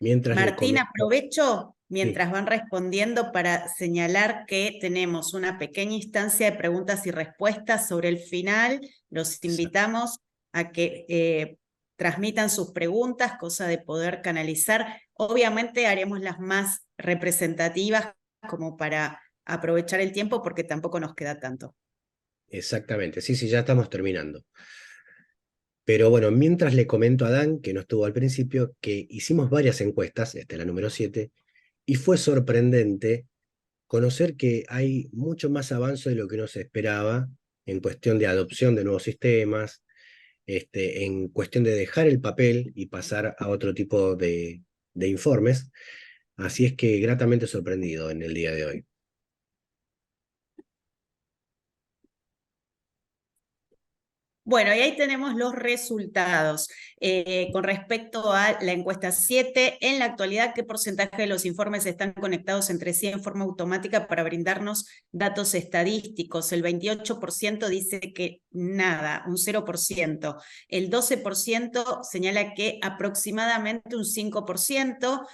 Mientras Martín, aprovecho Sí. mientras van respondiendo para señalar que tenemos una pequeña instancia de preguntas y respuestas sobre el final. Los invitamos a que transmitan sus preguntas, cosa de poder canalizar. Obviamente haremos las más representativas como para aprovechar el tiempo porque tampoco nos queda tanto. Exactamente, sí, ya estamos terminando. Pero bueno, mientras le comento a Dan, que no estuvo al principio, que hicimos varias encuestas, esta es la número 7, y fue sorprendente conocer que hay mucho más avance de lo que uno se esperaba en cuestión de adopción de nuevos sistemas, en cuestión de dejar el papel y pasar a otro tipo de informes. Así es que gratamente sorprendido en el día de hoy. Bueno, y ahí tenemos los resultados. Con respecto a la encuesta 7, en la actualidad, ¿qué porcentaje de los informes están conectados entre sí en forma automática para brindarnos datos estadísticos? El 28% dice que nada, un 0%. El 12% señala que aproximadamente un 5%.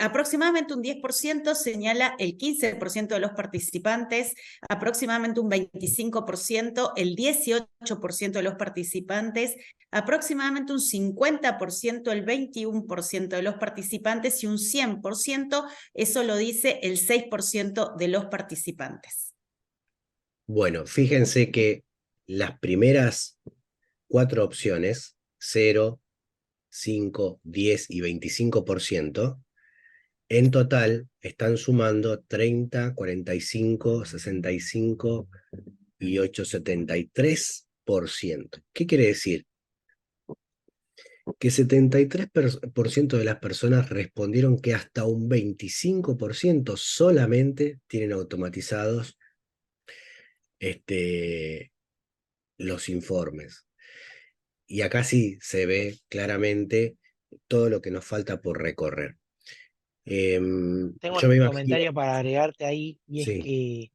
Aproximadamente un 10% señala el 15% de los participantes, aproximadamente un 25%, el 18% de los participantes, aproximadamente un 50%, el 21% de los participantes y un 100%, eso lo dice el 6% de los participantes. Bueno, fíjense que las primeras 4 opciones, 0, 5, 10 y 25%, en total están sumando 30, 45, 65 y 8, 73%. ¿Qué quiere decir? Que 73% de las personas respondieron que hasta un 25% solamente tienen automatizados los informes. Y acá sí se ve claramente todo lo que nos falta por recorrer. Tengo Yo me un imagino, comentario para agregarte ahí, y es sí, que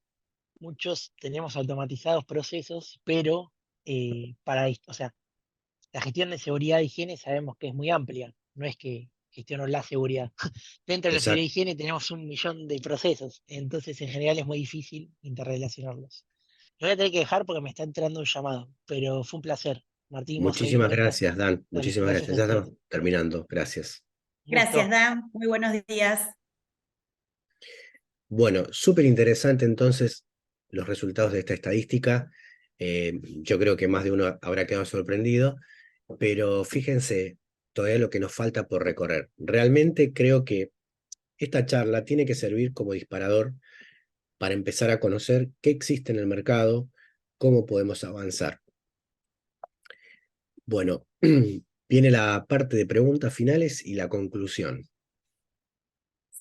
muchos tenemos automatizados procesos, pero o sea, la gestión de seguridad e higiene sabemos que es muy amplia, no es que gestiono la seguridad. Dentro de la seguridad e exacto. higiene tenemos 1 millón de procesos, entonces en general es muy difícil interrelacionarlos. Lo voy a tener que dejar porque me está entrando un llamado, pero fue un placer. Martín, vamos a seguir Muchísimas con esto. gracias, Dan. Dale, Muchísimas gracias gracias. a Ya ustedes. estamos terminando. Gracias. Un Gracias, gusto. Dan. Muy buenos días. Bueno, súper interesante entonces los resultados de esta estadística. Yo creo que más de uno habrá quedado sorprendido, pero fíjense todavía lo que nos falta por recorrer. Realmente creo que esta charla tiene que servir como disparador para empezar a conocer qué existe en el mercado, cómo podemos avanzar. Bueno, viene la parte de preguntas finales y la conclusión.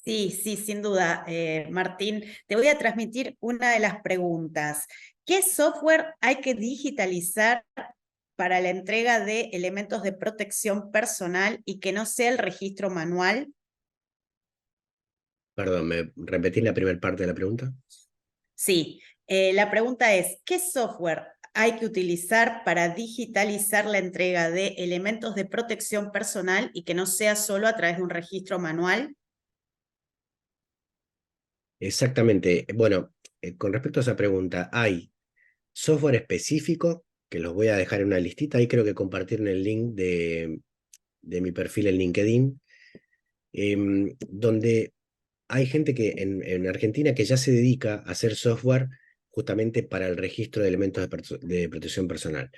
Sí, sí, sin duda, Martín. Te voy a transmitir una de las preguntas. ¿Qué software hay que digitalizar para la entrega de elementos de protección personal y que no sea el registro manual? Perdón, ¿me repetí la primera parte de la pregunta? Sí, la pregunta es, ¿qué software hay que utilizar para digitalizar la entrega de elementos de protección personal y que no sea solo a través de un registro manual? Exactamente. Bueno, con respecto a esa pregunta, hay software específico, que los voy a dejar en una listita, ahí creo que compartieron el link de mi perfil en LinkedIn, donde hay gente que en Argentina que ya se dedica a hacer software justamente para el registro de elementos de protección personal.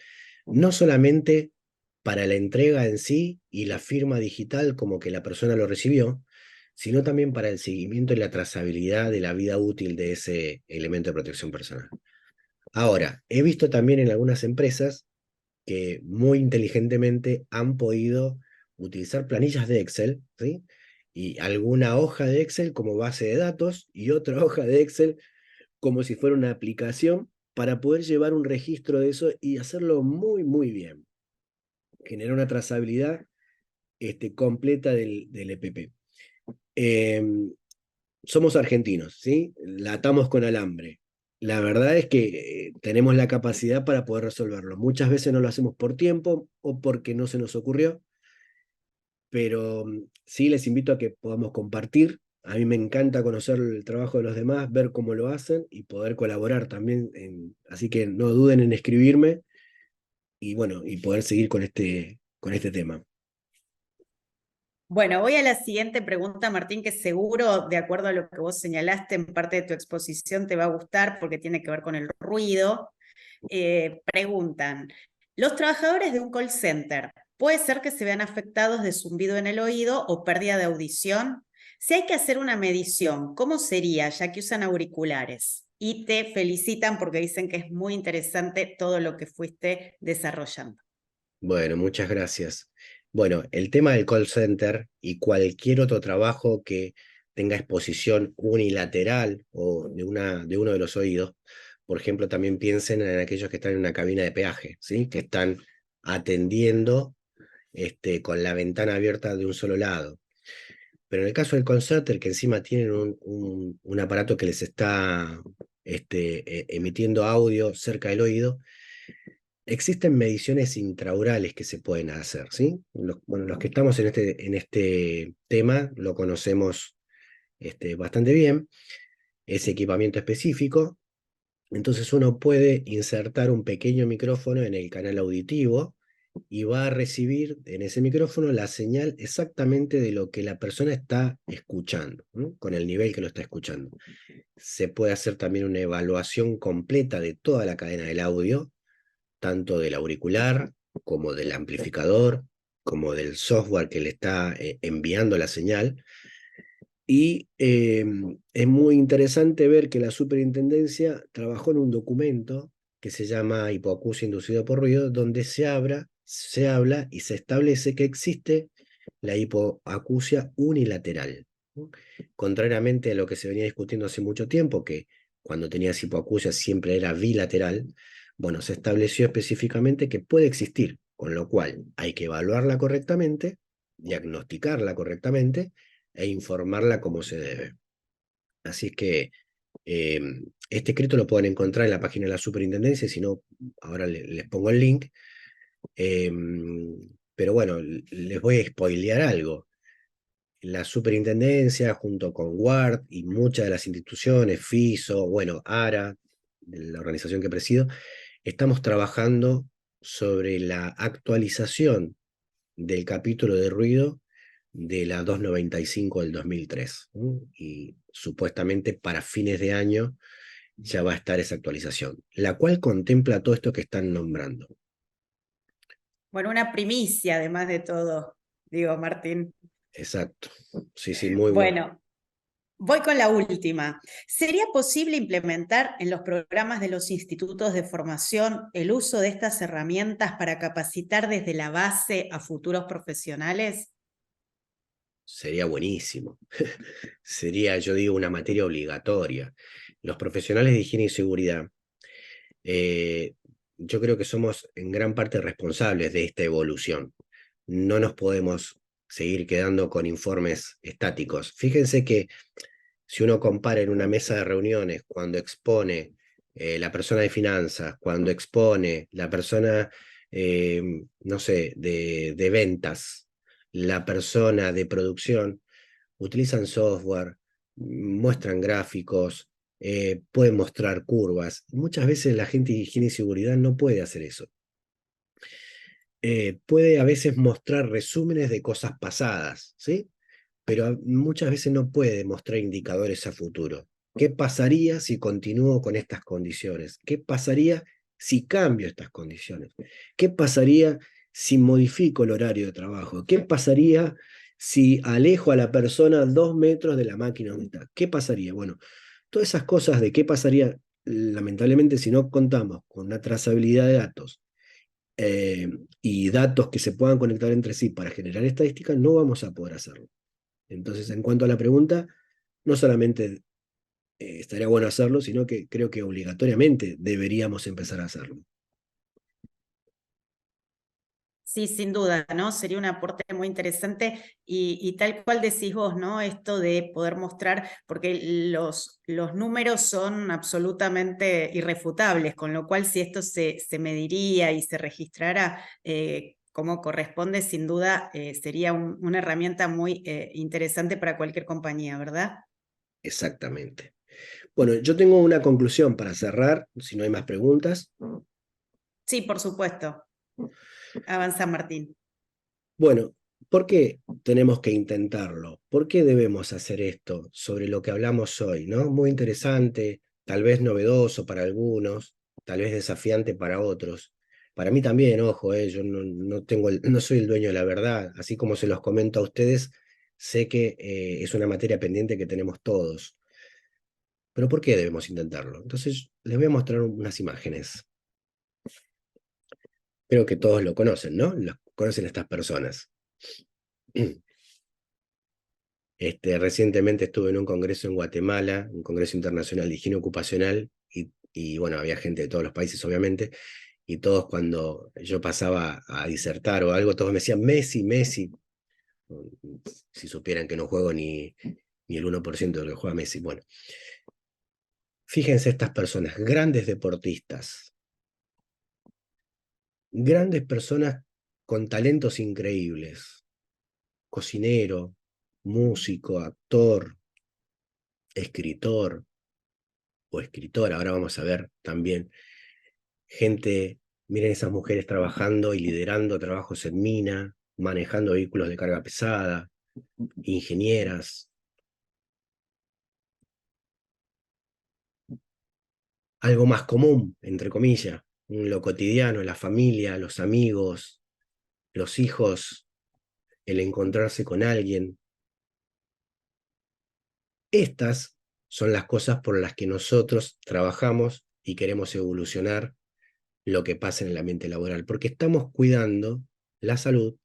No solamente para la entrega en sí y la firma digital como que la persona lo recibió, sino también para el seguimiento y la trazabilidad de la vida útil de ese elemento de protección personal. Ahora, he visto también en algunas empresas que muy inteligentemente han podido utilizar planillas de Excel, ¿sí? Y alguna hoja de Excel como base de datos y otra hoja de Excel como si fuera una aplicación para poder llevar un registro de eso y hacerlo muy, muy bien. Generar una trazabilidad completa del EPP. Eh, Somos argentinos, ¿sí? La atamos con alambre. La verdad es que tenemos la capacidad para poder resolverlo. Muchas veces no lo hacemos por tiempo o porque no se nos ocurrió, pero sí les invito a que podamos compartir. A mí me encanta conocer el trabajo de los demás, ver cómo lo hacen y poder colaborar también. Así que no duden en escribirme y bueno, y poder seguir con este tema. Bueno, voy a la siguiente pregunta, Martín, que seguro, de acuerdo a lo que vos señalaste en parte de tu exposición, te va a gustar porque tiene que ver con el ruido. Preguntan, ¿los trabajadores de un call center puede ser que se vean afectados de zumbido en el oído o pérdida de audición? Si hay que hacer una medición, ¿cómo sería, ya que usan auriculares? Y te felicitan porque dicen que es muy interesante todo lo que fuiste desarrollando. Bueno, muchas gracias. Bueno, el tema del call center y cualquier otro trabajo que tenga exposición unilateral o de uno de los oídos, por ejemplo, también piensen en aquellos que están en una cabina de peaje, ¿sí? Que están atendiendo con la ventana abierta de un solo lado. Pero en el caso del call center, que encima tienen un aparato que les está emitiendo audio cerca del oído, existen mediciones intraorales que se pueden hacer, ¿sí? Bueno, los que estamos en este tema lo conocemos bastante bien, ese equipamiento específico. Entonces uno puede insertar un pequeño micrófono en el canal auditivo y va a recibir en ese micrófono la señal exactamente de lo que la persona está escuchando, ¿no? Con el nivel que lo está escuchando. Se puede hacer también una evaluación completa de toda la cadena del audio, tanto del auricular como del amplificador, como del software que le está enviando la señal. Y es muy interesante ver que la superintendencia trabajó en un documento que se llama hipoacusia inducida por ruido, donde se habla y se establece que existe la hipoacusia unilateral, ¿no? Contrariamente a lo que se venía discutiendo hace mucho tiempo, que cuando tenías hipoacusia siempre era bilateral, bueno, se estableció específicamente que puede existir, con lo cual hay que evaluarla correctamente, diagnosticarla correctamente e informarla como se debe. Así es que eh, este escrito lo pueden encontrar en la página de la superintendencia, si no, ahora les pongo el link. Eh, pero bueno, les voy a spoilear algo. La superintendencia, junto con WARD y muchas de las instituciones, FISO, bueno, ARA, de la organización que presido, estamos trabajando sobre la actualización del capítulo de ruido de la 295 del 2003. Y supuestamente para fines de año ya va a estar esa actualización, la cual contempla todo esto que están nombrando. Bueno, una primicia además de todo, digo, Martín. Exacto. Sí, sí, muy bueno. Bueno, voy con la última. ¿Sería posible implementar en los programas de los institutos de formación el uso de estas herramientas para capacitar desde la base a futuros profesionales? Sería buenísimo. Sería, yo digo, una materia obligatoria. Los profesionales de higiene y seguridad, eh, yo creo que somos en gran parte responsables de esta evolución. No nos podemos seguir quedando con informes estáticos. Fíjense que si uno compara en una mesa de reuniones, cuando expone la persona de finanzas, cuando expone la persona, no sé, de ventas, la persona de producción, utilizan software, muestran gráficos, pueden mostrar curvas. Muchas veces la gente de higiene y seguridad no puede hacer eso. Puede a veces mostrar resúmenes de cosas pasadas, ¿sí? Pero muchas veces no puede mostrar indicadores a futuro. ¿Qué pasaría si continúo con estas condiciones? ¿Qué pasaría si cambio estas condiciones? ¿Qué pasaría si modifico el horario de trabajo? ¿Qué pasaría si alejo a la persona 2 metros de la máquina donde está? ¿Qué pasaría? Bueno, todas esas cosas de qué pasaría, lamentablemente, si no contamos con una trazabilidad de datos y datos que se puedan conectar entre sí para generar estadísticas, no vamos a poder hacerlo. Entonces, en cuanto a la pregunta, no solamente estaría bueno hacerlo, sino que creo que obligatoriamente deberíamos empezar a hacerlo. Sí, sin duda, ¿no? Sería un aporte muy interesante y tal cual decís vos, ¿no? Esto de poder mostrar, porque los números son absolutamente irrefutables, con lo cual si esto se mediría y se registrara como corresponde, sin duda sería una herramienta muy interesante para cualquier compañía, ¿verdad? Exactamente. Bueno, yo tengo una conclusión para cerrar, si no hay más preguntas. Sí, por supuesto. Avanza, Martín. Bueno, ¿por qué tenemos que intentarlo? ¿Por qué debemos hacer esto sobre lo que hablamos hoy, ¿no? Muy interesante, tal vez novedoso para algunos, tal vez desafiante para otros. Para mí también, ojo, yo no tengo no soy el dueño de la verdad. Así como se los comento a ustedes, sé que es una materia pendiente que tenemos todos. Pero ¿por qué debemos intentarlo? Entonces, les voy a mostrar unas imágenes. Creo que todos lo conocen, ¿no? Los conocen estas personas. Recientemente estuve en un congreso en Guatemala, un congreso internacional de higiene ocupacional, y bueno, había gente de todos los países, obviamente, y todos cuando yo pasaba a disertar o algo, todos me decían, Messi, Messi, si supieran que no juego ni el 1% de lo que juega Messi. Bueno, fíjense estas personas, grandes personas con talentos increíbles, cocinero, músico, actor, escritor o escritora, ahora vamos a ver también gente, miren esas mujeres trabajando y liderando trabajos en mina, manejando vehículos de carga pesada, ingenieras. Algo más común, entre comillas, lo cotidiano, la familia, los amigos, los hijos, el encontrarse con alguien. Estas son las cosas por las que nosotros trabajamos y queremos evolucionar lo que pasa en el ambiente laboral, porque estamos cuidando la salud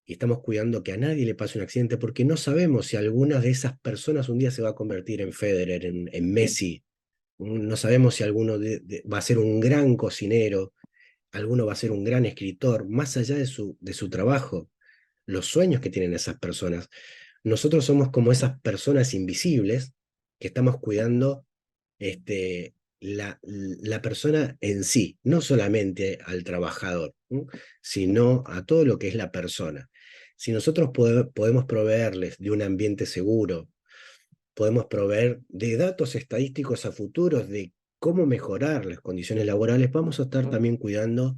y estamos cuidando que a nadie le pase un accidente, porque no sabemos si alguna de esas personas un día se va a convertir en Federer, en Messi. No sabemos si alguno va a ser un gran cocinero, alguno va a ser un gran escritor, más allá de su trabajo, los sueños que tienen esas personas. Nosotros somos como esas personas invisibles que estamos cuidando la persona en sí, no solamente al trabajador, ¿no? Sino a todo lo que es la persona. Si nosotros podemos proveerles de un ambiente seguro, podemos proveer de datos estadísticos a futuros de cómo mejorar las condiciones laborales, vamos a estar también cuidando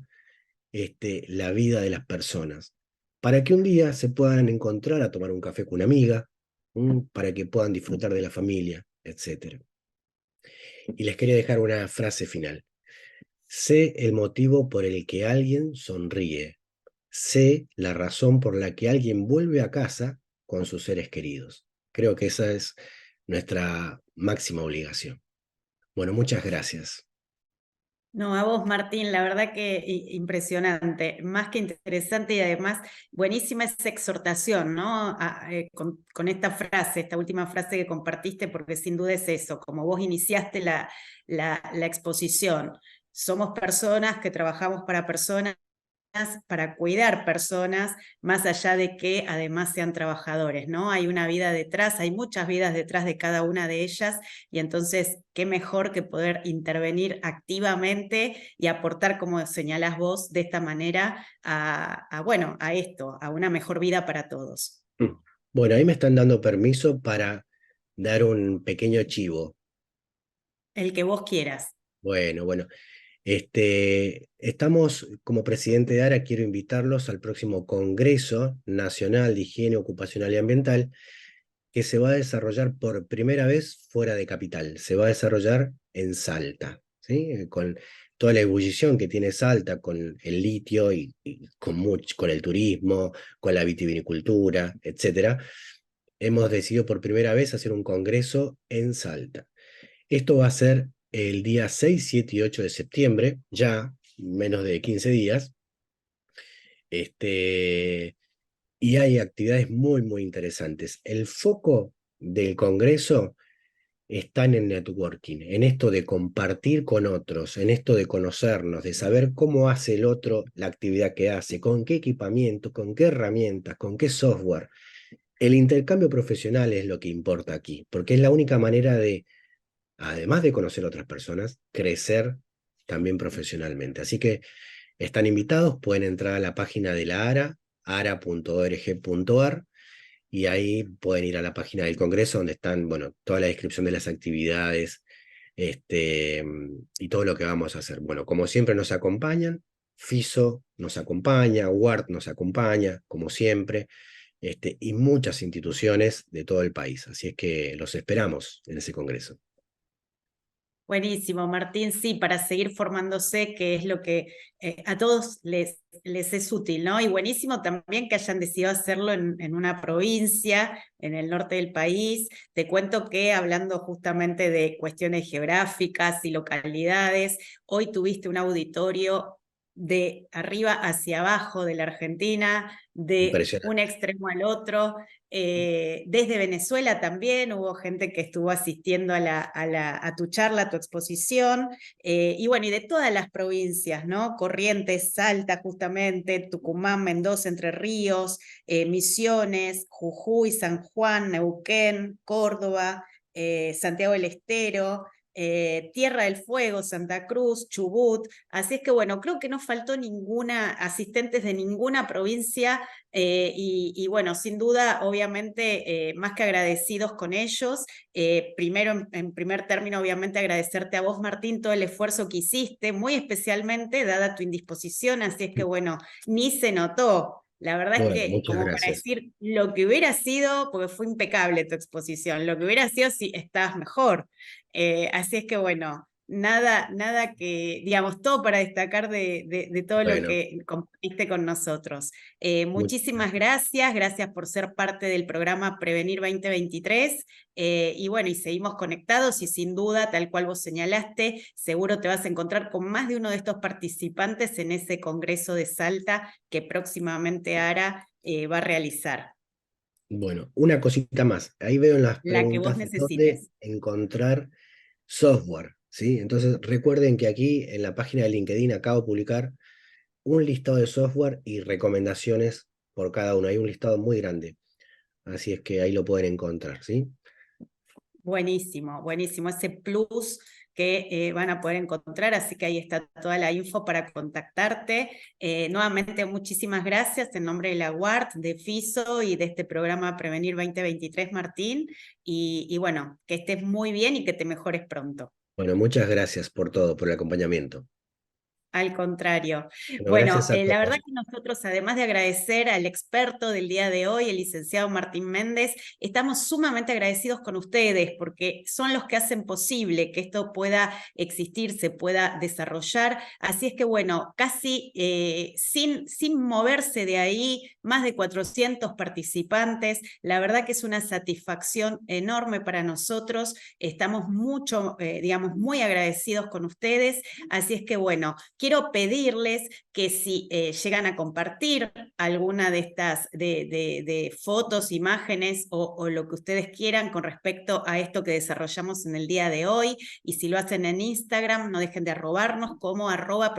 la vida de las personas. para que un día se puedan encontrar a tomar un café con una amiga, para que puedan disfrutar de la familia, etc. Y les quería dejar una frase final. Sé el motivo por el que alguien sonríe. Sé la razón por la que alguien vuelve a casa con sus seres queridos. Creo que esa es nuestra máxima obligación. Bueno, muchas gracias. No, a vos, Martín, la verdad que impresionante, más que interesante y además buenísima esa exhortación, ¿no? Con esta frase, esta última frase que compartiste, porque sin duda es eso, como vos iniciaste la exposición. Somos personas que trabajamos para cuidar personas, más allá de que además sean trabajadores, ¿no? Hay una vida detrás, hay muchas vidas detrás de cada una de ellas, y entonces, qué mejor que poder intervenir activamente y aportar, como señalás vos, de esta manera bueno, a esto, a una mejor vida para todos. Bueno, ahí me están dando permiso para dar un pequeño chivo. El que vos quieras. Bueno. Estamos, como presidente de ARA, quiero invitarlos al próximo Congreso Nacional de Higiene Ocupacional y Ambiental, que se va a desarrollar por primera vez fuera de capital. Se va a desarrollar en Salta, ¿sí? Con toda la ebullición que tiene Salta, con el litio y con el turismo, con la vitivinicultura, etc. Hemos decidido por primera vez hacer un congreso en Salta. Esto va a ser el día 6, 7 y 8 de septiembre, ya menos de 15 días. Y hay actividades muy interesantes. El foco del Congreso está en el networking, en esto de compartir con otros, en esto de conocernos, de saber cómo hace el otro la actividad que hace, con qué equipamiento, con qué herramientas, con qué software. El intercambio profesional es lo que importa aquí, porque es la única manera de, además de conocer a otras personas, crecer también profesionalmente. Así que están invitados, pueden entrar a la página de la ARA, ara.org.ar, y ahí pueden ir a la página del Congreso donde están, bueno, toda la descripción de las actividades, y todo lo que vamos a hacer. Bueno, como siempre nos acompañan, FISO nos acompaña, WART nos acompaña, como siempre, y muchas instituciones de todo el país. Así es que los esperamos en ese Congreso. Buenísimo, Martín, sí, para seguir formándose, que es lo que a todos les es útil, ¿no? Y buenísimo también que hayan decidido hacerlo en una provincia, en el norte del país. Te cuento que hablando justamente de cuestiones geográficas y localidades, hoy tuviste un auditorio de arriba hacia abajo de la Argentina, de un Impresionante. extremo al otro. Desde Venezuela también hubo gente que estuvo asistiendo a tu charla, a tu exposición, y bueno, y de todas las provincias, ¿no? Corrientes, Salta justamente, Tucumán, Mendoza, Entre Ríos, Misiones, Jujuy, San Juan, Neuquén, Córdoba, Santiago del Estero, Tierra del Fuego, Santa Cruz, Chubut. Así es que bueno, creo que no faltó ninguna, asistentes de ninguna provincia, y bueno, sin duda, obviamente, más que agradecidos con ellos. Primero, en primer término, obviamente agradecerte a vos, Martín, todo el esfuerzo que hiciste, muy especialmente dada tu indisposición, así es que bueno, ni se notó. La verdad es Bueno, que, muchas como para gracias. decir lo que hubiera sido, porque fue impecable tu exposición, lo que hubiera sido si estabas mejor. Así es que bueno, nada que, digamos, todo para destacar de todo lo Bueno, que compartiste con nosotros. muchas Muchísimas gracias. gracias por ser parte del programa Prevenir 2023, y bueno, y seguimos conectados y sin duda, tal cual vos señalaste, seguro te vas a encontrar con más de uno de estos participantes en ese Congreso de Salta que próximamente ARA va a realizar. Bueno, una cosita más. Ahí veo en las La que vos preguntas dónde necesites. encontrar software, ¿sí? Entonces recuerden que aquí en la página de LinkedIn acabo de publicar un listado de software y recomendaciones por cada uno. Hay un listado muy grande, así es que ahí lo pueden encontrar, ¿sí? Buenísimo, buenísimo. Ese plus que van a poder encontrar, así que ahí está toda la info para contactarte. Nuevamente, muchísimas gracias en nombre de la UART, de FISO y de este programa Prevenir 2023, Martín. Y bueno, que estés muy bien y que te mejores pronto. Bueno, muchas gracias por todo, por el acompañamiento. Al contrario. Bueno, Bueno, gracias a la verdad todos. que nosotros, además de agradecer al experto del día de hoy, el licenciado Martín Méndez, estamos sumamente agradecidos con ustedes porque son los que hacen posible que esto pueda existir, se pueda desarrollar. Así es que bueno, casi sin moverse de ahí, más de 400 participantes. La verdad que es una satisfacción enorme para nosotros. Estamos digamos, muy agradecidos con ustedes. Así es que bueno, quiero pedirles que si llegan a compartir alguna de estas de fotos, imágenes o lo que ustedes quieran con respecto a esto que desarrollamos en el día de hoy, y si lo hacen en Instagram, no dejen de arrobarnos como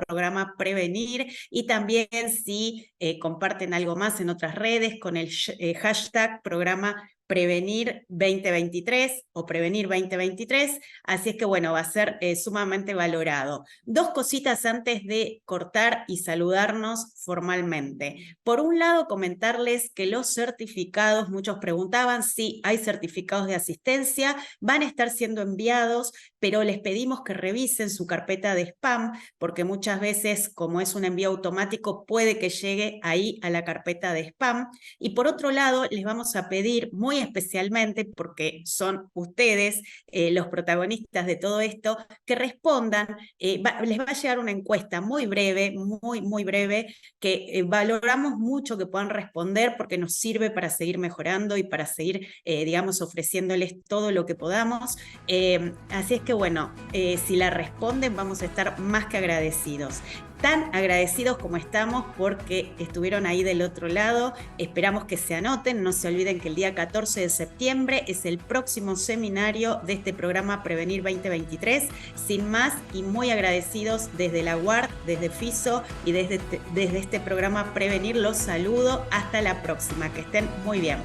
@programa prevenir, y también si comparten algo más en otras redes con el hashtag programa Prevenir 2023 o Prevenir 2023, así es que bueno, va a ser sumamente valorado. Dos cositas antes de cortar y saludarnos formalmente. Por un lado, comentarles que los certificados, muchos preguntaban si hay certificados de asistencia, van a estar siendo enviados, pero les pedimos que revisen su carpeta de spam, porque muchas veces, como es un envío automático, puede que llegue ahí a la carpeta de spam. Y por otro lado, les vamos a pedir muy especialmente, porque son ustedes los protagonistas de todo esto, que respondan. Les va a llegar una encuesta muy breve, muy breve, que valoramos mucho que puedan responder porque nos sirve para seguir mejorando y para seguir, digamos, ofreciéndoles todo lo que podamos. Así es que bueno, si la responden vamos a estar más que agradecidos. Tan agradecidos como estamos porque estuvieron ahí del otro lado. Esperamos que se anoten. No se olviden que el día 14 de septiembre es el próximo seminario de este programa Prevenir 2023. Sin más, y muy agradecidos desde la UART, desde FISO y desde este programa Prevenir, los saludo. Hasta la próxima. Que estén muy bien.